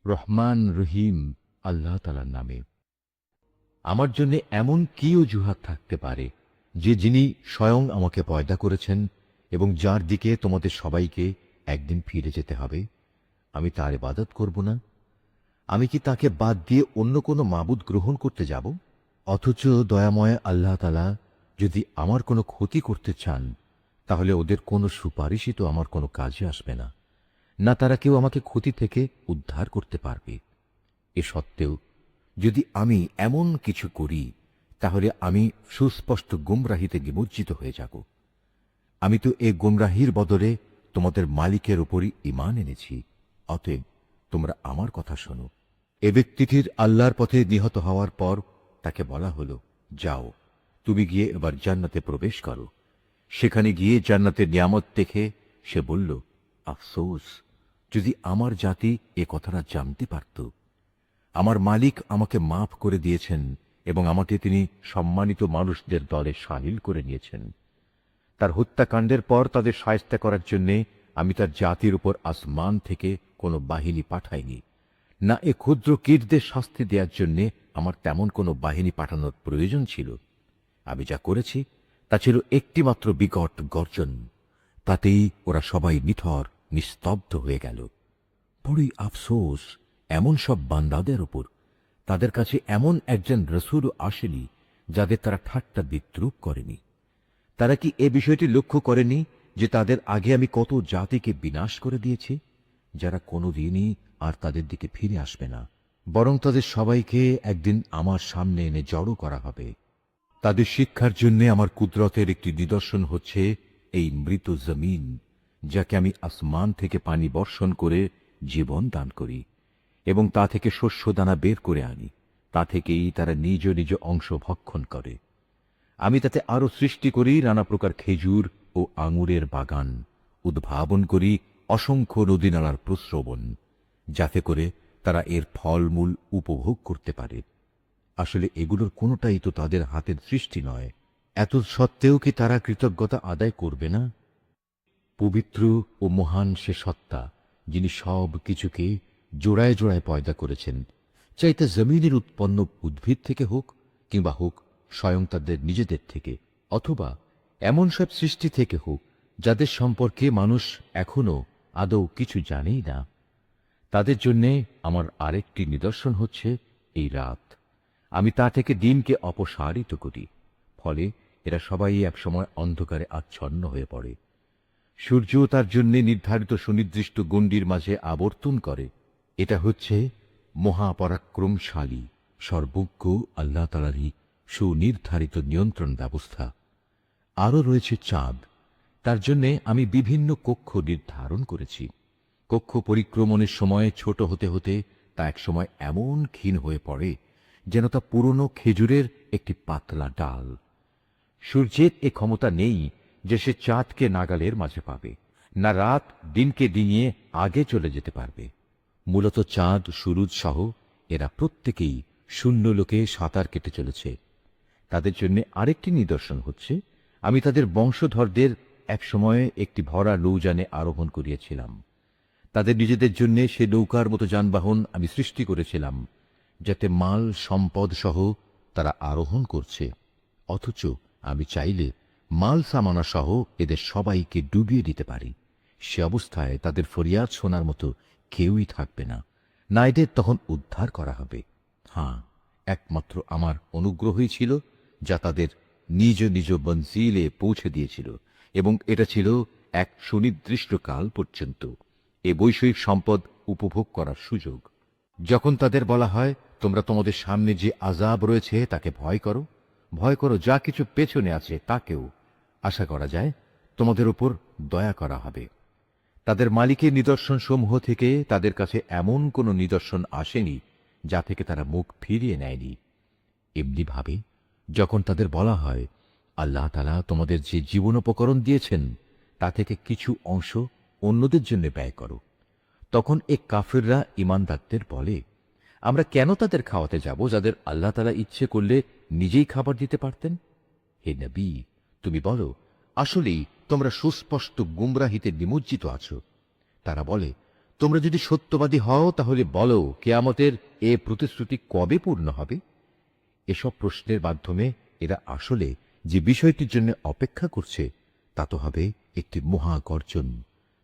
রহমান রহিম আল্লাহ তাআলার নামে। আমার জন্য এমন কি অজুহাত থাকতে পারে যে যিনি স্বয়ং আমাকে পয়দা করেছেন এবং যার দিকে তোমাদের সবাইকে একদিন ফিরে যেতে হবে, আমি তার ইবাদত করব না? আমি কি তাকে বাদ দিয়ে অন্য কোনো মাবুদ গ্রহণ করতে যাব? অথচ দয়াময় আল্লাহ তাআলা যদি আমার কোনো ক্ষতি করতে চান, তাহলে ওদের কোনো সুপারিশই তো আমার কোনো কাজে আসবে না, না তারা কেউ আমাকে ক্ষতি থেকে উদ্ধার করতে পারবে। এ সত্ত্বেও যদি আমি এমন কিছু করি, তাহলে আমি সুস্পষ্ট গুমরাহিতে নিমজ্জিত হয়ে যাব। আমি তো এ গুমরাহির বদলে তোমাদের মালিকের উপরই ঈমান এনেছি। অতএব তোমরা আমার কথা শোনো। এ ব্যক্তিটির আল্লাহর পথে নিহত হওয়ার পর তাকে বলা হলো, যাও, তুমি গিয়ে এবার জান্নাতে প্রবেশ করো। সেখানে গিয়ে জান্নাতের নিয়ামত দেখে সে বলল, আফসোস, যদি আমার জাতি এ কথাটা জানতে পারত। আমার মালিক আমাকে মাফ করে দিয়েছেন এবং আমাকে তিনি সম্মানিত মানুষদের দলে শামিল করে নিয়েছেন। তার হত্যাকাণ্ডের পর তাদের শায়েস্তা করার জন্যে আমি তার জাতির উপর আসমান থেকে কোনো বাহিনী পাঠাইনি, না এ ক্ষুদ্র কীটদের শাস্তি দেওয়ার জন্যে আমার তেমন কোনো বাহিনী পাঠানোর প্রয়োজন ছিল। আমি যা করেছি তা ছিল একটিমাত্র বিকট গর্জন, তাতেই ওরা সবাই নিথর নিস্তব্ধ হয়ে গেল। বড়ই আফসোস এমন সব বান্দাদের উপর, তাদের কাছে এমন একজন রসুলও আসেনি যাদের তারা ঠাট্টা বিদ্রূপ করেনি। তারা কি এ বিষয়টি লক্ষ্য করেনি যে তাদের আগে আমি কত জাতিকে বিনাশ করে দিয়েছি, যারা কোনোদিনই আর তাদের দিকে ফিরে আসবে না, বরং তাদের সবাইকে একদিন আমার সামনে এনে জড়ো করা হবে। তাদের শিক্ষার জন্য আমার কুদরতের একটি নিদর্শন হচ্ছে এই মৃত জমিন, যাকে আমি আসমান থেকে পানি বর্ষণ করে জীবন দান করি এবং তা থেকে শস্য দানা বের করে আনি। তা থেকেই তারা নিজ নিজ অংশ ভক্ষণ করে। আমি তাতে আরো সৃষ্টি করি নানা প্রকার খেজুর ও আঙুরের বাগান, উদ্ভাবন করি অসংখ্য নদীনালার প্রস্রবণ, যাতে করে তারা এর ফলমূল উপভোগ করতে পারে। আসলে এগুলোর কোনোটাই তো তাদের হাতের সৃষ্টি নয়। এত সত্ত্বেও কি তারা কৃতজ্ঞতা আদায় করবে না? পবিত্র ও মহান সে সত্তা, যিনি সব কিছুকে জোড়ায় জোড়ায় পয়দা করেছেন, চাইতে জমিনের উৎপন্ন উদ্ভিদ থেকে হোক কিংবা হোক স্বয়ং তাদের নিজেদের থেকে, অথবা এমন সব সৃষ্টি থেকে হোক যাদের সম্পর্কে মানুষ এখনো আদৌ কিছু জানেই না। তাদের জন্যে আমার আরেকটি নিদর্শন হচ্ছে এই রাত। আমি তা থেকে দিনকে অপসারিত করি, ফলে এরা সবাই একসময় অন্ধকারে আচ্ছন্ন হয়ে পড়ে। সূর্য তার জন্য নির্ধারিত সুনির্দিষ্ট গণ্ডির মাঝে আবর্তন করে। এটা হচ্ছে মহাপরাক্রমশালী সর্বজ্ঞ আল্লাহ তাআলারই সুনির্ধারিত নিয়ন্ত্রণ ব্যবস্থা। আরও রয়েছে চাঁদ, তার জন্য আমি বিভিন্ন কক্ষ নির্ধারণ করেছি। কক্ষ পরিক্রমণের সময় ছোট হতে হতে তা একসময় এমন ক্ষীণ হয়ে পড়ে যেন তা পুরনো খেজুরের একটি পাতলা ডাল। সূর্যের এ ক্ষমতা নেই যে সে চাঁদকে নাগালের মাঝে পাবে, না রাত দিনকে ডিঙিয়ে আগে চলে যেতে পারবে। মূলত চাঁদ, সুরুজ সহ এরা প্রত্যেকেই শূন্য লোকে সাঁতার কেটে চলেছে। তাদের জন্য আরেকটি নিদর্শন হচ্ছে, আমি তাদের বংশধরদের এক সময়ে একটি ভরা নৌযানে আরোহণ করিয়েছিলাম। তাদের নিজেদের জন্য সে নৌকার মতো যানবাহন আমি সৃষ্টি করেছিলাম, যাতে মাল সম্পদ সহ তারা আরোহণ করছে। অথচ আমি চাইলে মাল সামানা সহ এদের সবাইকে ডুবিয়ে দিতে পারি। সে অবস্থায় তাদের ফরিয়াদ শোনার মতো কেউই থাকবে না, না এদের তখন উদ্ধার করা হবে। হ্যাঁ, একমাত্র আমার অনুগ্রহই ছিল যা তাদের নিজ নিজ মঞ্জিলে পৌঁছে দিয়েছিল, এবং এটা ছিল এক সুনির্দিষ্ট কাল পর্যন্ত এ বৈষয়িক সম্পদ উপভোগ করার সুযোগ। যখন তাদের বলা হয়, তোমরা তোমাদের সামনে যে আযাব রয়েছে তাকে ভয় করো, ভয় করো যা কিছু পেছনে আছে তাকেও, আশা করা যায় তোমাদের উপর দয়া করা হবে। তাদের মালিকের নিদর্শন সমূহ থেকে তাদের কাছে এমন কোনো নিদর্শন আসেনি যা থেকে তারা মুখ ফিরিয়ে নেয়নি। এমনি ভাবে যখন তাদের বলা হয়, আল্লাহ তাআলা তোমাদের যে জীবনোপকরণ দিয়েছেন তা থেকে কিছু অংশ অন্যদের জন্য ব্যয় করো, তখন এ কাফিররা ঈমানদারদের বলে, আমরা কেন তাদের খাওয়াতে যাব যাদের আল্লাহ তাআলা ইচ্ছে করলে নিজেই খাবার দিতে পারতেন? হে নবী, তুমি বলো, আসলেই তোমরা সুস্পষ্ট গুমরাহিতে নিমজ্জিত আছো। তারা বলে, তোমরা যদি সত্যবাদী হও তাহলে বলো কিয়ামতের এ প্রতিশ্রুতি কবে পূর্ণ হবে। এসব প্রশ্নের মাধ্যমে এরা আসলে যে বিষয়টির জন্য অপেক্ষা করছে তা তো হবে একটি মহাগর্জন।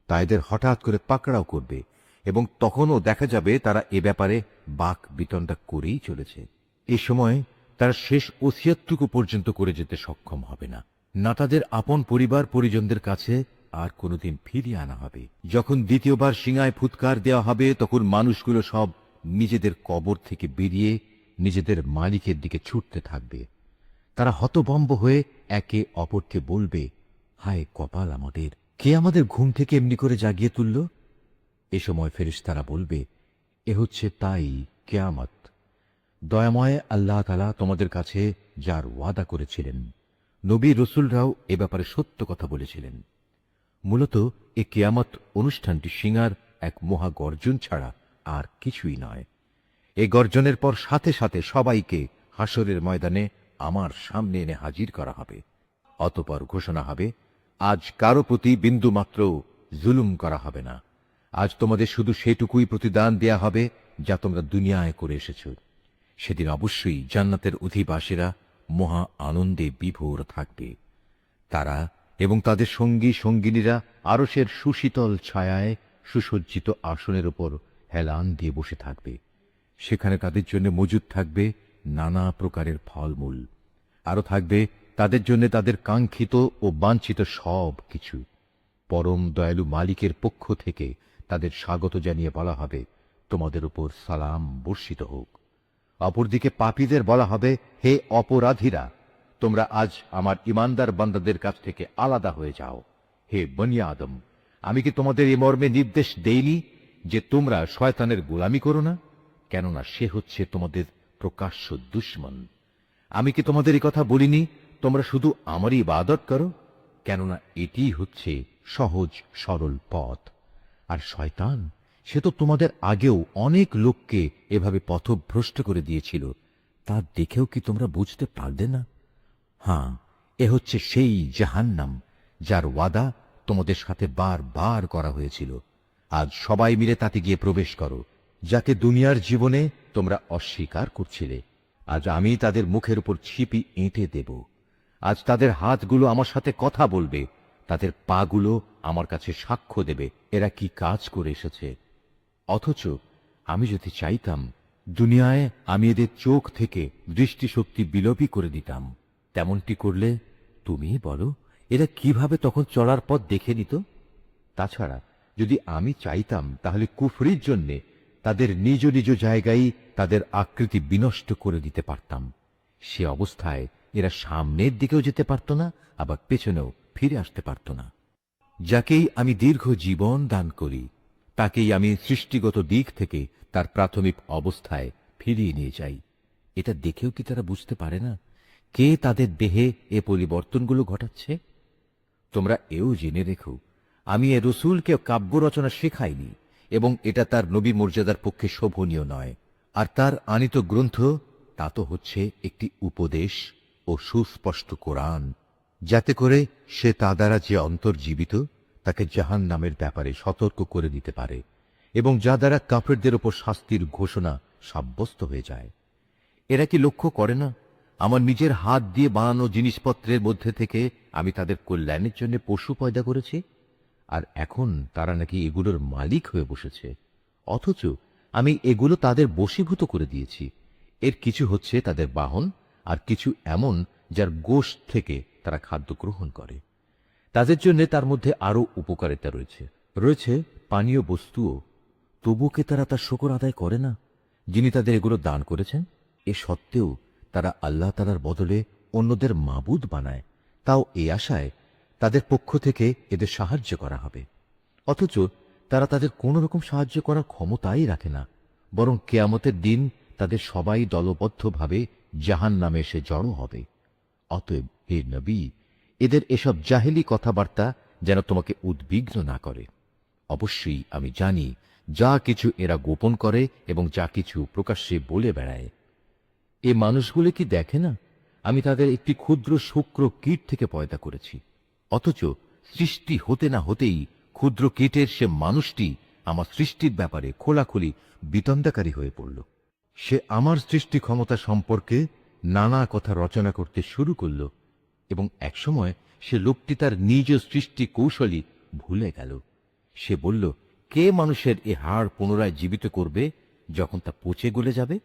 তা এদের হঠাৎ করে পাকড়াও করবে এবং তখনও দেখা যাবে তারা এ ব্যাপারে বাক বিতণ্ডা করেই চলেছে। এই সময় তারা শেষ ওসিয়তটুকু পর্যন্ত করে যেতে সক্ষম হবে না, না তাদের আপন পরিবার পরিজনদের কাছে আর কোনোদিন ফিরিয়ে আনা হবে। যখন দ্বিতীয়বার সিঙায় ফুৎকার দেওয়া হবে তখন মানুষগুলো সব নিজেদের কবর থেকে বেরিয়ে নিজেদের মালিকের দিকে ছুটতে থাকবে। তারা হতভম্ব হয়ে একে অপরকে বলবে, হায় কপাল আমাদের, কে আমাদের ঘুম থেকে এমনি করে জাগিয়ে তুলল। এ সময় ফেরেশতারা বলবে, এ হচ্ছে তাই কিয়ামত, দয়াময় আল্লাহ তাআলা তোমাদের কাছে যার ওয়াদা করেছিলেন। নবী রসুলরাও এ ব্যাপারে সত্য কথা বলেছিলেন। মূলত এ কিয়ামত অনুষ্ঠানটি সিঙার এক মহা গর্জন ছাড়া আর কিছুই নয়। এই গর্জনের পর সাথে সাথে সবাইকে হাসরের ময়দানে আমার সামনে এনে হাজির করা হবে। অতঃপর ঘোষণা হবে, আজ কারো প্রতি বিন্দু মাত্র জুলুম করা হবে না। আজ তোমাদের শুধু সেটুকুই প্রতিদান দেয়া হবে যা তোমরা দুনিয়ায় করে এসেছ। সেদিন অবশ্যই জান্নাতের অধিবাসীরা মহা আনন্দে বিভোর থাকবে। তারা এবং তাদের সঙ্গী সঙ্গিনীরা আরশের সুশীতল ছায়ায় সুসজ্জিত আসনের উপর হেলান দিয়ে বসে থাকবে। সেখানে তাদের জন্য মজুদ থাকবে নানা প্রকারের ফলমূল, আরো থাকবে তাদের জন্য তাদের কাঙ্ক্ষিত ও বাঞ্ছিত সব কিছু। পরম দয়ালু মালিকের পক্ষ থেকে তাদের স্বাগত জানিয়ে বলা হবে, তোমাদের উপর সালাম বর্ষিত হোক। অপরদিকে পাপীদের বলা হবে, হে অপরাধীরা, তোমরা আজ আমার ইমানদার বান্দাদের কাছ থেকে আলাদা হয়ে যাও। হে বনি আদম, আমি কি তোমাদের এ মর্মে নির্দেশ দেইনি যে তোমরা শয়তানের গোলামি করো না? কেননা সে হচ্ছে তোমাদের প্রকাশ্য দুশমন। আমি কি তোমাদের এই কথা বলিনি তোমরা শুধু আমারই ইবাদত করো? কেননা এটি হচ্ছে সহজ সরল পথ। আর শয়তান সে তো তোমাদের আগেও অনেক লোককে এভাবে পথভ্রষ্ট করে দিয়েছিল, তা দেখেও কি তোমরা বুঝতে পারলে না? হ্যাঁ, এ হচ্ছে সেই জাহান্নাম যার ওয়াদা তোমাদের সাথে বারবার করা হয়েছিল। আজ সবাই মিলে তাতে গিয়ে প্রবেশ করো, যাকে দুনিয়ার জীবনে তোমরা অস্বীকার করছিলে। আজ আমি তাদের মুখের উপর ছিপি এঁটে দেব। আজ তাদের হাতগুলো আমার সাথে কথা বলবে, তাদের পাগুলো আমার কাছে সাক্ষ্য দেবে এরা কি কাজ করে এসেছে। অথচ আমি যদি চাইতাম, দুনিয়ায় আমি এদের চোখ থেকে দৃষ্টিশক্তি বিলোপই করে দিতাম। তেমনটি করলে তুমি বলো এরা কিভাবে তখন চলার পথ দেখে নিত? তাছাড়া যদি আমি চাইতাম তাহলে কুফরির জন্যে তাদের নিজ নিজ জায়গায় তাদের আকৃতি বিনষ্ট করে দিতে পারতাম। সে অবস্থায় এরা সামনের দিকেও যেতে পারত না, আবার পেছনেও ফিরে আসতে পারত না। যাকেই আমি দীর্ঘ জীবন দান করি তাকেই আমি সৃষ্টিগত দিক থেকে তার প্রাথমিক অবস্থায় ফিরিয়ে নিয়ে যাই। এটা দেখেও কি তারা বুঝতে পারে না কে তাদের দেহে এ পরিবর্তনগুলো ঘটাচ্ছে? তোমরা এও জেনে রেখো, আমি এ রসুলকে কাব্য রচনা শেখাইনি এবং এটা তার নবী মর্যাদার পক্ষে শোভনীয় নয়। আর তার আনিত গ্রন্থ তা তো হচ্ছে একটি উপদেশ ও সুস্পষ্ট কোরআন, যাতে করে সে তা দ্বারা যে অন্তর্জীবিত তাকে জাহান্নামের ব্যাপারে সতর্ক করে দিতে পারে এবং যা দ্বারা কাফেরদের ওপর শাস্তির ঘোষণা সাব্যস্ত হয়ে যায়। এরা কি লক্ষ্য করে না আমার নিজের হাত দিয়ে বানানো জিনিসপত্রের মধ্যে থেকে আমি তাদের কল্যাণের জন্য পশু পয়দা করেছি, আর এখন তারা নাকি এগুলোর মালিক হয়ে বসেছে। অথচ আমি এগুলো তাদের বশীভূত করে দিয়েছি। এর কিছু হচ্ছে তাদের বাহন, আর কিছু এমন যার গোশত থেকে তারা খাদ্য গ্রহণ করে। তাদের জন্য তার মধ্যে আরো উপকারিতা রয়েছে, রয়েছে পানীয় বস্তুও। তবুও কি তারা তার শুকর আদায় করে না, যিনি তাদের এগুলো দান করেছেন? এ সত্ত্বেও তারা আল্লাহ তাআলার বদলে অন্যদের মাবুদ বানায়, তাও এই আশায় তাদের পক্ষ থেকে এদের সাহায্য করা হবে। অথচ তারা তাদের কোন রকম সাহায্য করার ক্ষমতাই রাখে না, বরং কিয়ামতের দিন তাদের সবাই দলবদ্ধভাবে জাহান্নামে এসে জড়ো হবে। অতএব হে নবী, এদের এসব জাহেলি কথাবার্তা যেন তোমাকে উদ্বিগ্ন না করে। অবশ্যই আমি জানি যা কিছু এরা গোপন করে এবং যা কিছু প্রকাশ্যে বলে বেড়ায়। এ মানুষগুলো কি দেখে না আমি তাদের একটি ক্ষুদ্র শুক্র কীট থেকে পয়দা করেছি? অথচ সৃষ্টি হতে না হতেই ক্ষুদ্র কীটের সে মানুষটি আমার সৃষ্টির ব্যাপারে খোলাখুলি বিতন্দাকারী হয়ে পড়ল। সে আমার সৃষ্টি ক্ষমতা সম্পর্কে নানা কথা রচনা করতে শুরু করল এবং একসময় সে লোকটি তার নিজ সৃষ্টি কৌশলী ভুলে গেল। সে বলল, কে মানুষের এ হাড় পুনরায় জীবিত করবে যখন তা পচে গলে যাবে?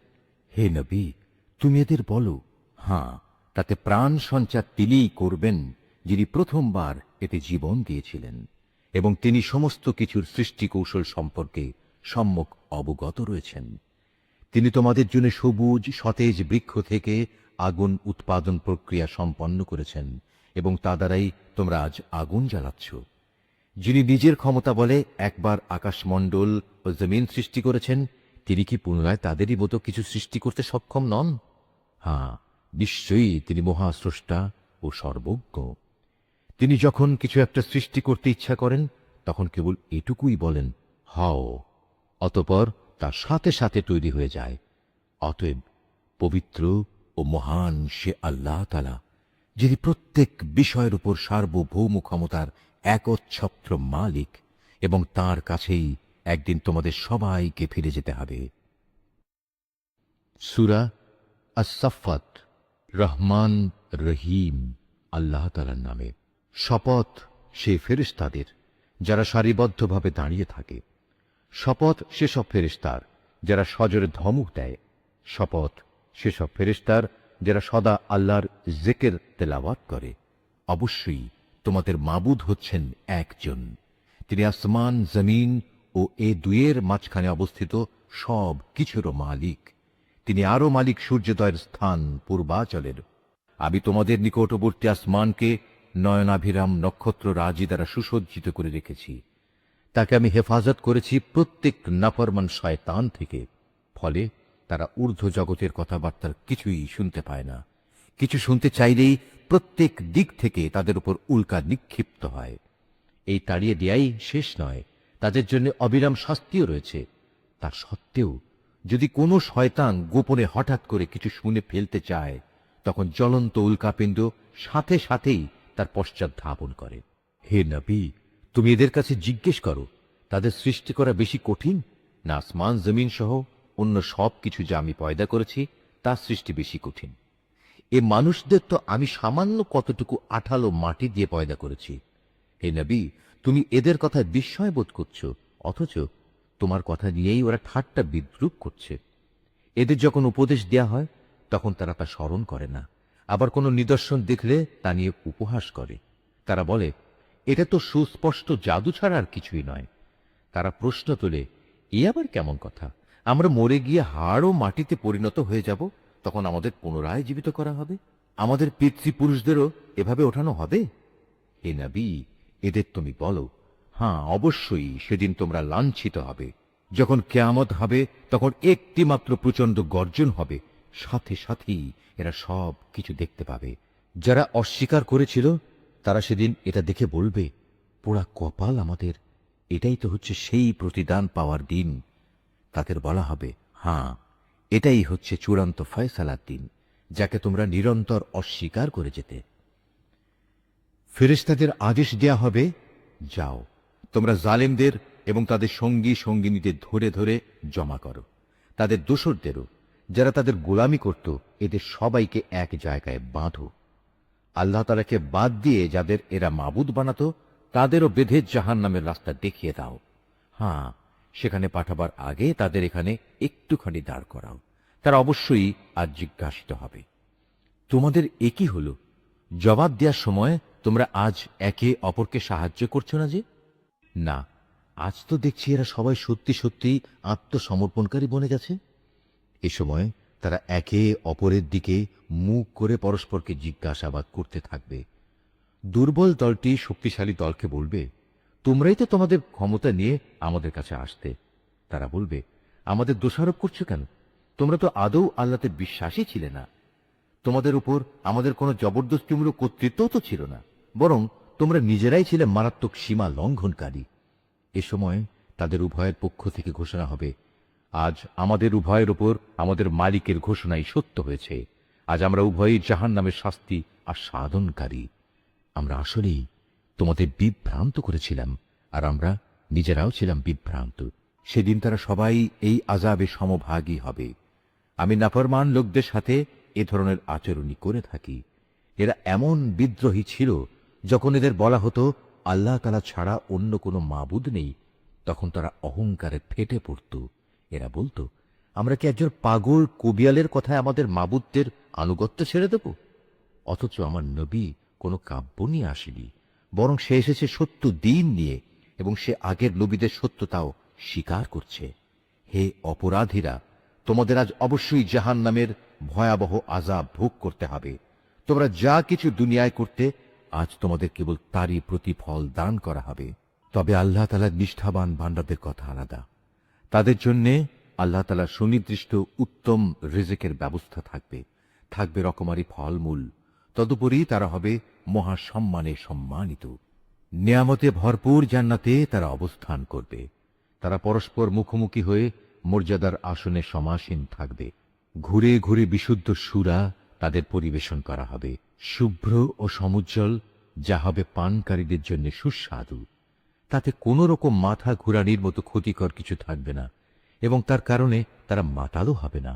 হে নবী, তুমি এদের বলো, হ্যাঁ, তাতে প্রাণ সঞ্চার তিনিই করবেন যিনি প্রথমবার এতে জীবন দিয়েছিলেন এবং তিনি সমস্ত কিছুর সৃষ্টি কৌশল সম্পর্কে সম্যক অবগত রয়েছেন। তিনি তোমাদের জন্য সবুজ সতেজ বৃক্ষ থেকে আগুন উৎপাদন প্রক্রিয়া সম্পন্ন করেছেন এবং তা দ্বারাই তোমরা আজ আগুন জ্বালাচ্ছ। যিনি নিজের ক্ষমতা বলে একবার আকাশমণ্ডল ও জমিন সৃষ্টি করেছেন, তিনি কি পুনরায় তাদেরই মতো কিছু সৃষ্টি করতে সক্ষম নন? হ্যাঁ, নিশ্চয়ই তিনি মহাস্রষ্টা ও সর্বজ্ঞ। তিনি যখন কিছু একটা সৃষ্টি করতে ইচ্ছা করেন তখন কেবল এটুকুই বলেন, হও, অতঃপর তার সাথে সাথে তৈরি হয়ে যায়। অতএব পবিত্র ও মহান সে আল্লাহ তাআলা, যিনি প্রত্যেক বিষয়ের উপর সার্বভৌম ক্ষমতার একচ্ছত্র মালিক, এবং তার কাছেই একদিন তোমাদের সবাইকে ফিরে যেতে হবে। সূরা আস-সাফফাত। রহমান রহিম আল্লাহ তাআলার নামে। শপথ সে ফেরেশতাদের যারা সারিবদ্ধভাবে দাঁড়িয়ে থাকে। শপথ সেসব ফেরেশতার যারা সজোরে ধমক দেয়। শপথ সেসব ফেরেশতার যারা সদা আল্লাহর জিকির তেলাওয়াত করে। অবশ্যই তোমাদের মাবুদ হচ্ছেন একজন। তিনি আসমান, জমিন ও এ দুয়ের মাঝখানে অবস্থিত সব কিছুরও মালিক। তিনি আরো মালিক সূর্যোদয়ের স্থান পূর্বাচলের। আমি তোমাদের নিকটবর্তী আসমানকে নয়নাভিরাম নক্ষত্র রাজি দ্বারা সুসজ্জিত করে রেখেছি। তাকে আমি হেফাজত করেছি প্রত্যেক নাফরমান শয়তান থেকে। ফলে তারা ঊর্ধ্ব জগতের কথাবার্তার কিছুই শুনতে পায় না। কিছু শুনতে চাইলেই প্রত্যেক দিক থেকে তাদের উপর উল্কা নিক্ষিপ্ত হয়। এই তাড়িয়ে দেয়াই শেষ নয়, তাদের জন্য অবিরাম শাস্তিও রয়েছে। তা সত্ত্বেও যদি কোনো শয়তান গোপনে হঠাৎ করে কিছু শুনে ফেলতে চায়, তখন জ্বলন্ত উল্কাপিণ্ড সাথে সাথেই তার পশ্চাৎ ধাবন করে। হে নবী, তুমি এদের কাছে জিজ্ঞেস করো, তাদের সৃষ্টি করা বেশি কঠিন না আসমান জমিন সহ অন্য সব কিছু যা আমি পয়দা করেছি তার সৃষ্টি বেশি কঠিন? এ মানুষদের তো আমি সামান্য কতটুকু আঠালো মাটি দিয়ে পয়দা করেছি। হে নবী, তুমি এদের কথায় বিস্ময় বোধ করছো, অথচ তোমার কথা নিয়েই ওরা ঠাট্টা বিদ্রূপ করছে। এদের যখন উপদেশ দেয়া হয় তখন তারা তা স্মরণ করে না, আবার কোনো নিদর্শন দেখলে তা নিয়ে উপহাস করে। তারা বলে, এটা তো সুস্পষ্ট জাদু ছাড়া আর কিছুই নয়। তারা প্রশ্ন তোলে, এ আবার কেমন কথা? আমরা মরে গিয়ে হাড় ও মাটিতে পরিণত হয়ে যাব, তখন আমাদের পুনরায় জীবিত করা হবে? আমাদের পিতৃপুরুষদেরও এভাবে ওঠানো হবে? হে নবী, এদের তুমি বলো, হ্যাঁ, অবশ্যই সেদিন তোমরা লাঞ্ছিত হবে। যখন কিয়ামত হবে তখন একটি মাত্র প্রচন্ড গর্জন হবে, সাথে সাথেই এরা সব কিছু দেখতে পাবে। যারা অস্বীকার করেছিল তারা সেদিন এটা দেখে বলবে, পোড়া কপাল আমাদের, এটাই তো হচ্ছে সেই প্রতিদান পাওয়ার দিন। তাদের বলা হবে, হ্যাঁ, এটাই হচ্ছে চূড়ান্ত ফয়সালার দিন, যাকে তোমরা নিরন্তর অস্বীকার করে যেতে। ফেরেশতাদের আদেশ দেয়া হবে, যাও, তোমরা জালেমদের এবং তাদের সঙ্গী সঙ্গিনীদের ধরে ধরে জমা করো, তাদের দোসরদেরও যারা তাদের গোলামি করত, এদের সবাইকে এক জায়গায় বাঁধো। আল্লাহ তাআলাকে বাদ দিয়ে যাদের এরা মাবুদ বানাতো তাদেরও বেঁধে জাহান্নামের রাস্তা দেখিয়ে দাও। হ্যাঁ, সেখানে পাঠাবার আগে তাদের এখানে একটুখানি দাঁড় করাও, তারা অবশ্যই আজ জিজ্ঞাসিত হবে। তোমাদের একই হলো, জবাব দেওয়ার সময় তোমরা আজ একে অপরকে সাহায্য করছো না যে? না, আজ তো দেখছি এরা সবাই সত্যি সত্যি আত্মসমর্পণকারী বনে গেছে। এ সময় তারা একে অপরের দিকে মুখ করে পরস্পরকে জিজ্ঞাসাবাদ করতে থাকবে। দুর্বল দলটি শক্তিশালী দলকে বলবে, তোমরাই তো তোমাদের ক্ষমতা নিয়ে আমাদের কাছে আসতে। তারা বলবে, আমাদের দোষারোপ করছো কেন? তোমরা তো আদৌ আল্লাহতে বিশ্বাসী ছিলে না। তোমাদের উপর আমাদের কোনো জবরদস্তিমূলক কর্তৃত্বও তো ছিল না, বরং তোমরা নিজেরাই ছিলে মারাত্মক সীমা লঙ্ঘনকারী। এ সময় তাদের উভয়ের পক্ষ থেকে ঘোষণা হবে, আজ আমাদের উভয়ের উপর আমাদের মালিকের ঘোষণাই সত্য হয়েছে। আজ আমরা উভয়ই জাহান্নামের শাস্তি আস্বাদনকারী। আমরা আসলেই তোমাদের বিভ্রান্ত করেছিলাম, আর আমরা নিজেরাও ছিলাম বিভ্রান্ত। সেদিন তারা সবাই এই আযাবে সমভাগী হবে। আমি নাফরমান লোকদের সাথে এ ধরনের আচরণই করে থাকি। এরা এমন বিদ্রোহী ছিল, যখন এদের বলা হতো আল্লাহ তাআলা ছাড়া অন্য কোনো মাবুদ নেই, তখন তারা অহংকারে ফেটে পড়ত। এরা বলতো, আমরা কি একজন পাগল কবিয়ালের কথায় আমাদের মাবুদদের আনুগত্য ছেড়ে দেব? অথচ আমার নবী কোনো কাব্য নিয়ে আসেনি, বরং সে এসেছে সত্য দিন নিয়ে, এবং সে আগের নবীদের সত্যতাও স্বীকার করছে। হে অপরাধীরা, তোমাদের আজ অবশ্যই জাহান্নামের ভয়াবহ আযাব ভোগ করতে হবে। তোমরা যা কিছু দুনিয়ায় করতে, আজ তোমাদের কেবল তারই প্রতিফল দান করা হবে। তবে আল্লাহ তাআলার নিষ্ঠাবান বান্দাদের কথা আলাদা। তাদের জন্য আল্লাহ তাআলার সুনির্দিষ্ট উত্তম রিজিকের ব্যবস্থা থাকবে, থাকবে রকমারি ফলমূল। তদুপরি তারা হবে মহাসম্মানে সম্মানিত। নিয়ামতে ভরপুর জান্নাতে তারা অবস্থান করবে। তারা পরস্পর মুখোমুখি হয়ে মর্যাদার আসনে সমাসীন থাকবে। ঘুরে ঘুরে বিশুদ্ধ সুরা তাদের পরিবেশন করা হবে, শুভ্র ও সমুজ্জ্বল, যা হবে পানকারীদের জন্য সুস্বাদু। তাতে কোনো রকম মাথা ঘুরানির মতো ক্ষতিকর কিছু থাকবে না, এবং তার কারণে তারা মাতালও হবে না।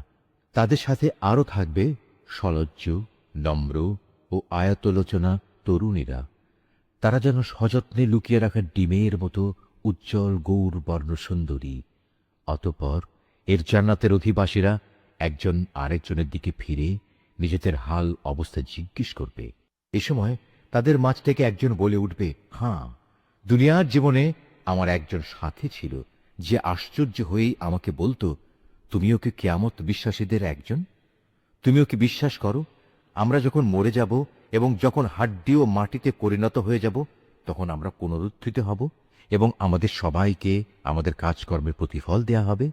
তাদের সাথে আরও থাকবে সলজ্জ, নম্র ও আয়াতলোচনা তরুণীরা। তারা যেন সযত্নে লুকিয়ে রাখা ডিমের মতো উজ্জ্বল গৌর বর্ণ সুন্দরী। অতঃপর এর জান্নাতের অধিবাসীরা একজন আরেকজনের দিকে ফিরে নিজেদের হাল অবস্থা জিজ্ঞেস করবে। এ সময় তাদের মাঝ থেকে একজন বলে উঠবে, হ্যাঁ, দুনিয়ার জীবনে আমার একজন সাথী ছিল, যে আশ্চর্য হয়েই আমাকে বলতো, তুমিও কি কিয়ামত বিশ্বাসীদের একজন? তুমিও কি বিশ্বাস করো আমরা যখন মরে যাব এবং যখন হাড্ডি ও মাটিতে পরিণত হয়ে যাব, তখন আমরা পুনরুত্থিত হব এবং আমাদের সবাইকে আমাদের কাজকর্মের প্রতিফল দেয়া হবে?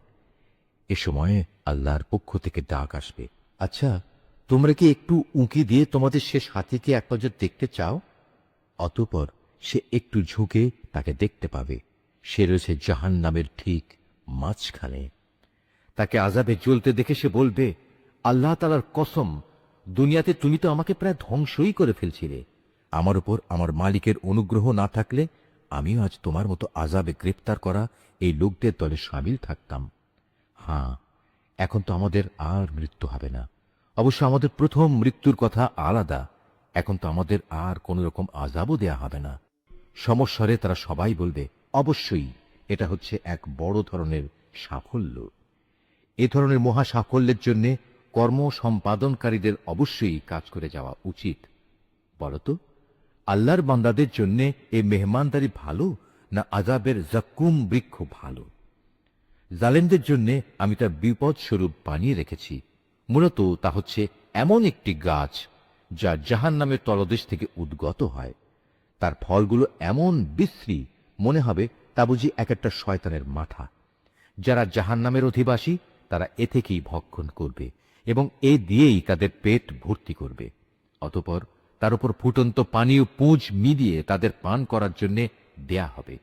এ সময়ে আল্লাহর পক্ষ থেকে ডাক আসবে, আচ্ছা, তোমরা কি একটু উঁকি দিয়ে তোমাদের সে সাথীকে এক নজর দেখতে চাও? অতঃপর সে একটু ঝুঁকে তাকে দেখতে পাবে। সে রয়েছে জাহান্নামের ঠিক মাঝখানে। তাকে আযাবে জ্বলতে দেখে সে বলবে, আল্লাহ তাআলার কসম, দুনিয়াতে তুমি তো আমাকে প্রায় ধ্বংসই করে ফেলছিলে। আমার উপর আমার মালিকের অনুগ্রহ না থাকলে আমিও আজ তোমার মতো আযাবে গ্রেপ্তার করা এই লোকদের দলে শামিল থাকতাম। হ্যাঁ, এখন তো আমাদের আর মৃত্যু হবে না। অবশ্য আমাদের প্রথম মৃত্যুর কথা আলাদা। এখন তো আমাদের আর কোন রকম আযাবও দেয়া হবে না। সমস্বরে তারা সবাই বলবে, অবশ্যই এটা হচ্ছে এক বড় ধরনের সাফল্য। এ ধরনের মহা সাফল্যের জন্য কর্ম সম্পাদনকারীদের অবশ্যই কাজ করে যাওয়া উচিত। বলতো, আল্লাহর বান্দাদের জন্য এই মেহমানদারি ভালো, না আযাবের জাক্কুম বৃক্ষ ভালো? জালেমদের জন্য আমি তার বিপদ স্বরূপ বানিয়ে রেখেছি। মূলত তা হচ্ছে এমন একটি গাছ যা জাহান্নামের তলদেশ থেকে উদ্গত হয়। তার ফলগুলো এমন বিশ্রী, মনে হবে তা বুঝি এক একটা শয়তানের মাথা। যারা জাহান্নামের অধিবাসী তারা এ থেকেই ভক্ষণ করবে এবং এ দিয়েই তাদের পেট ভর্তি করবে। অতঃপর তার উপর ফুটন্ত পানি ও পুঁজ মিলিয়ে তাদের পান করার জন্য দেয়া হবে।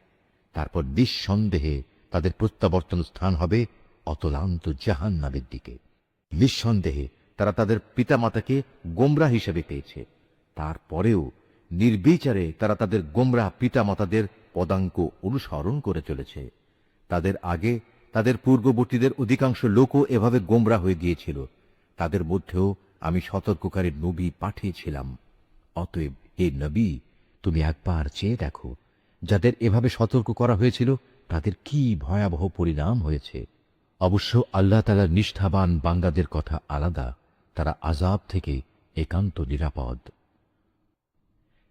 তারপর নিঃসন্দেহে তাদের প্রত্যাবর্তন স্থান হবে অতলান্ত জাহান্নামের দিকে। নিঃসন্দেহে তারা তাদের পিতামাতাকে গোমরাহ হিসেবে পেয়েছে। তারপরেও নির্বিচারে তারা তাদের গোমরাহ পিতামাতাদের পদাঙ্ক অনুসরণ করে চলেছে। তাদের আগে তাদের পূর্ববর্তীদের অধিকাংশ লোকও এভাবে গোমরাহ হয়ে গিয়েছিল। তাদের মধ্যেও আমি সতর্ককারী নবী পাঠিয়েছিলাম। অতএব হে নবী, তুমি একবার চেয়ে দেখো, যাদের এভাবে সতর্ক করা হয়েছিল তাদের কি ভয়াবহ পরিণাম হয়েছে। অবশ্য আল্লাহ তাআলার নিষ্ঠাবান বান্দাদের কথা আলাদা। তারা আযাব থেকে একান্ত নিরাপদ।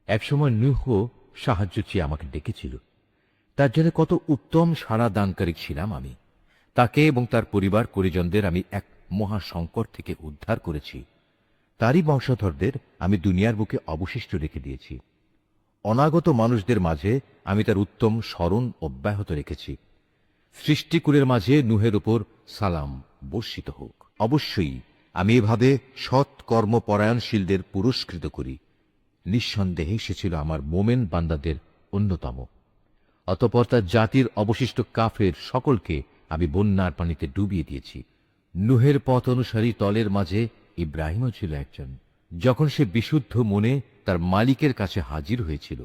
একসময় নূহ সাহায্য চেয়ে আমাকে ডেকেছিল। তার জন্য কত উত্তম সাড়া দানকারী ছিলাম আমি। তাকে এবং তার পরিবার পরিজনদের আমি এক মহা সংকট থেকে উদ্ধার করেছি। তারই বংশধরদের আমি দুনিয়ার বুকে অবশিষ্ট রেখে দিয়েছি। অনাগত মানুষদের মাঝে আমি তার উত্তম স্মরণ অব্যাহত রেখেছি। সৃষ্টিকুলের মাঝে নূহের উপর সালাম বর্ষিত হোক। অবশ্যই আমি এভাবে সৎ কর্মপরায়ণশীলদের পুরস্কৃত করি। নিঃসন্দেহে সে ছিল আমার মোমেন বান্দাদের অন্যতম। অতঃপর তার জাতির অবশিষ্ট কাফের সকলকে আমি বন্যার পানিতে ডুবিয়ে দিয়েছি। নূহের পথ অনুসারী দলের মাঝে ইব্রাহিমও ছিল একজন। যখন সে বিশুদ্ধ মনে তার মালিকের কাছে হাজির হয়েছিল,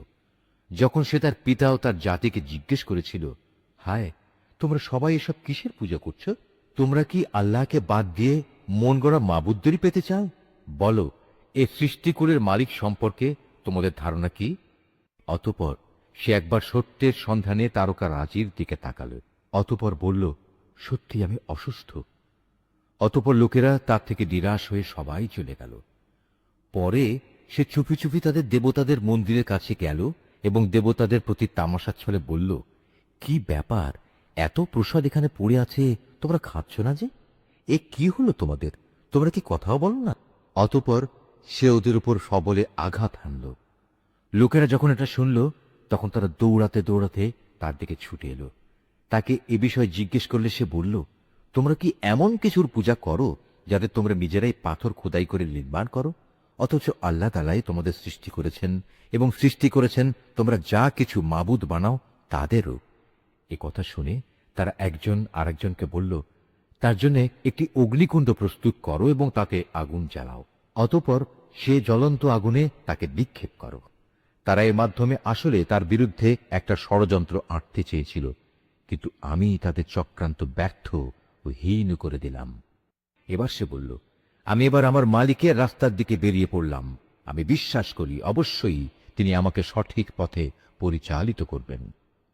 যখন সে তার পিতা ও তার জাতিকে জিজ্ঞেস করেছিল, হায়, তোমরা সবাই এসব কিসের পূজা করছো? তোমরা কি আল্লাহকে বাদ দিয়ে মন গড়া মাবুদদেরই পেতে চাও? বলো, এ সৃষ্টিকুলের মালিক সম্পর্কে তোমাদের ধারণা কি? অতঃপর সে একবার সত্যের সন্ধানে তারকা রাজির দিকে তাকালো। অতঃপর বলল, সত্যি আমি অসুস্থ। অতঃপর লোকেরা তার থেকে নিরাশ হয়ে সবাই চলে গেল। পরে সে চুপি চুপি তাদের দেবতাদের মন্দিরের কাছে গেল এবং দেবতাদের প্রতি তামাশার ছলে বলল, কি ব্যাপার, এত প্রসাদ এখানে পড়ে আছে, তোমরা খাচ্ছ না যে? এ কি হলো তোমাদের? তোমরা কি কথাও বলো না? অতঃপর সে ওদের উপর সবলে আঘাত হানল। লোকেরা যখন এটা শুনল, তখন তারা দৌড়াতে দৌড়াতে তার দিকে ছুটে এলো। তাকে এ বিষয়ে জিজ্ঞেস করলে সে বলল, তোমরা কি এমন কিছুর পূজা করো যাদের তোমরা নিজেরাই পাথর খোদাই করে নির্মাণ করো, অথচ আল্লাহ তাআলাই তোমাদের সৃষ্টি করেছেন এবং সৃষ্টি করেছেন তোমরা যা কিছু মাবুদ বানাও তাদেরও? এ কথা শুনে তারা একজন আরেকজনকে বলল, তার জন্য একটি অগ্নিকুণ্ড প্রস্তুত করো এবং তাতে আগুন জ্বালাও। অতঃপর সে জ্বলন্ত আগুনে তাকে নিক্ষেপ করো। তারা এর মাধ্যমে আসলে তার বিরুদ্ধে একটা ষড়যন্ত্র আঁটতে চেয়েছিল, কিন্তু আমি তাদের চক্রান্ত ব্যর্থ ও হীন করে দিলাম। এবার সে বলল, আমি এবার আমার মালিকের রাস্তার দিকে বেরিয়ে পড়লাম। আমি বিশ্বাস করি অবশ্যই তিনি আমাকে সঠিক পথে পরিচালিত করবেন।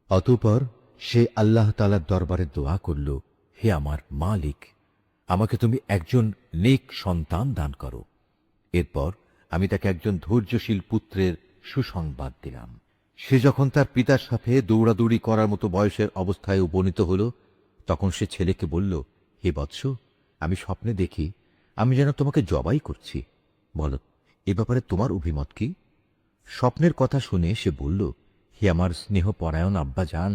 অতঃপর সে আল্লাহ তাআলার দরবারে দোয়া করল, হে আমার মালিক, আমাকে তুমি একজন নেক সন্তান দান করো। এরপর আমি তাকে একজন ধৈর্যশীল পুত্রের সুসংবাদ দিলাম। সে যখন তার পিতার সাথে দৌড়াদৌড়ি করার মতো বয়সের অবস্থায় উপনীত হল, তখন সে ছেলেকে বলল, হে বৎস, আমি স্বপ্নে দেখি আমি যেন তোমাকে জবাই করছি। বলো, এ ব্যাপারে তোমার অভিমত কি? স্বপ্নের কথা শুনে সে বলল, হে আমার স্নেহপরায়ণ আব্বাজান,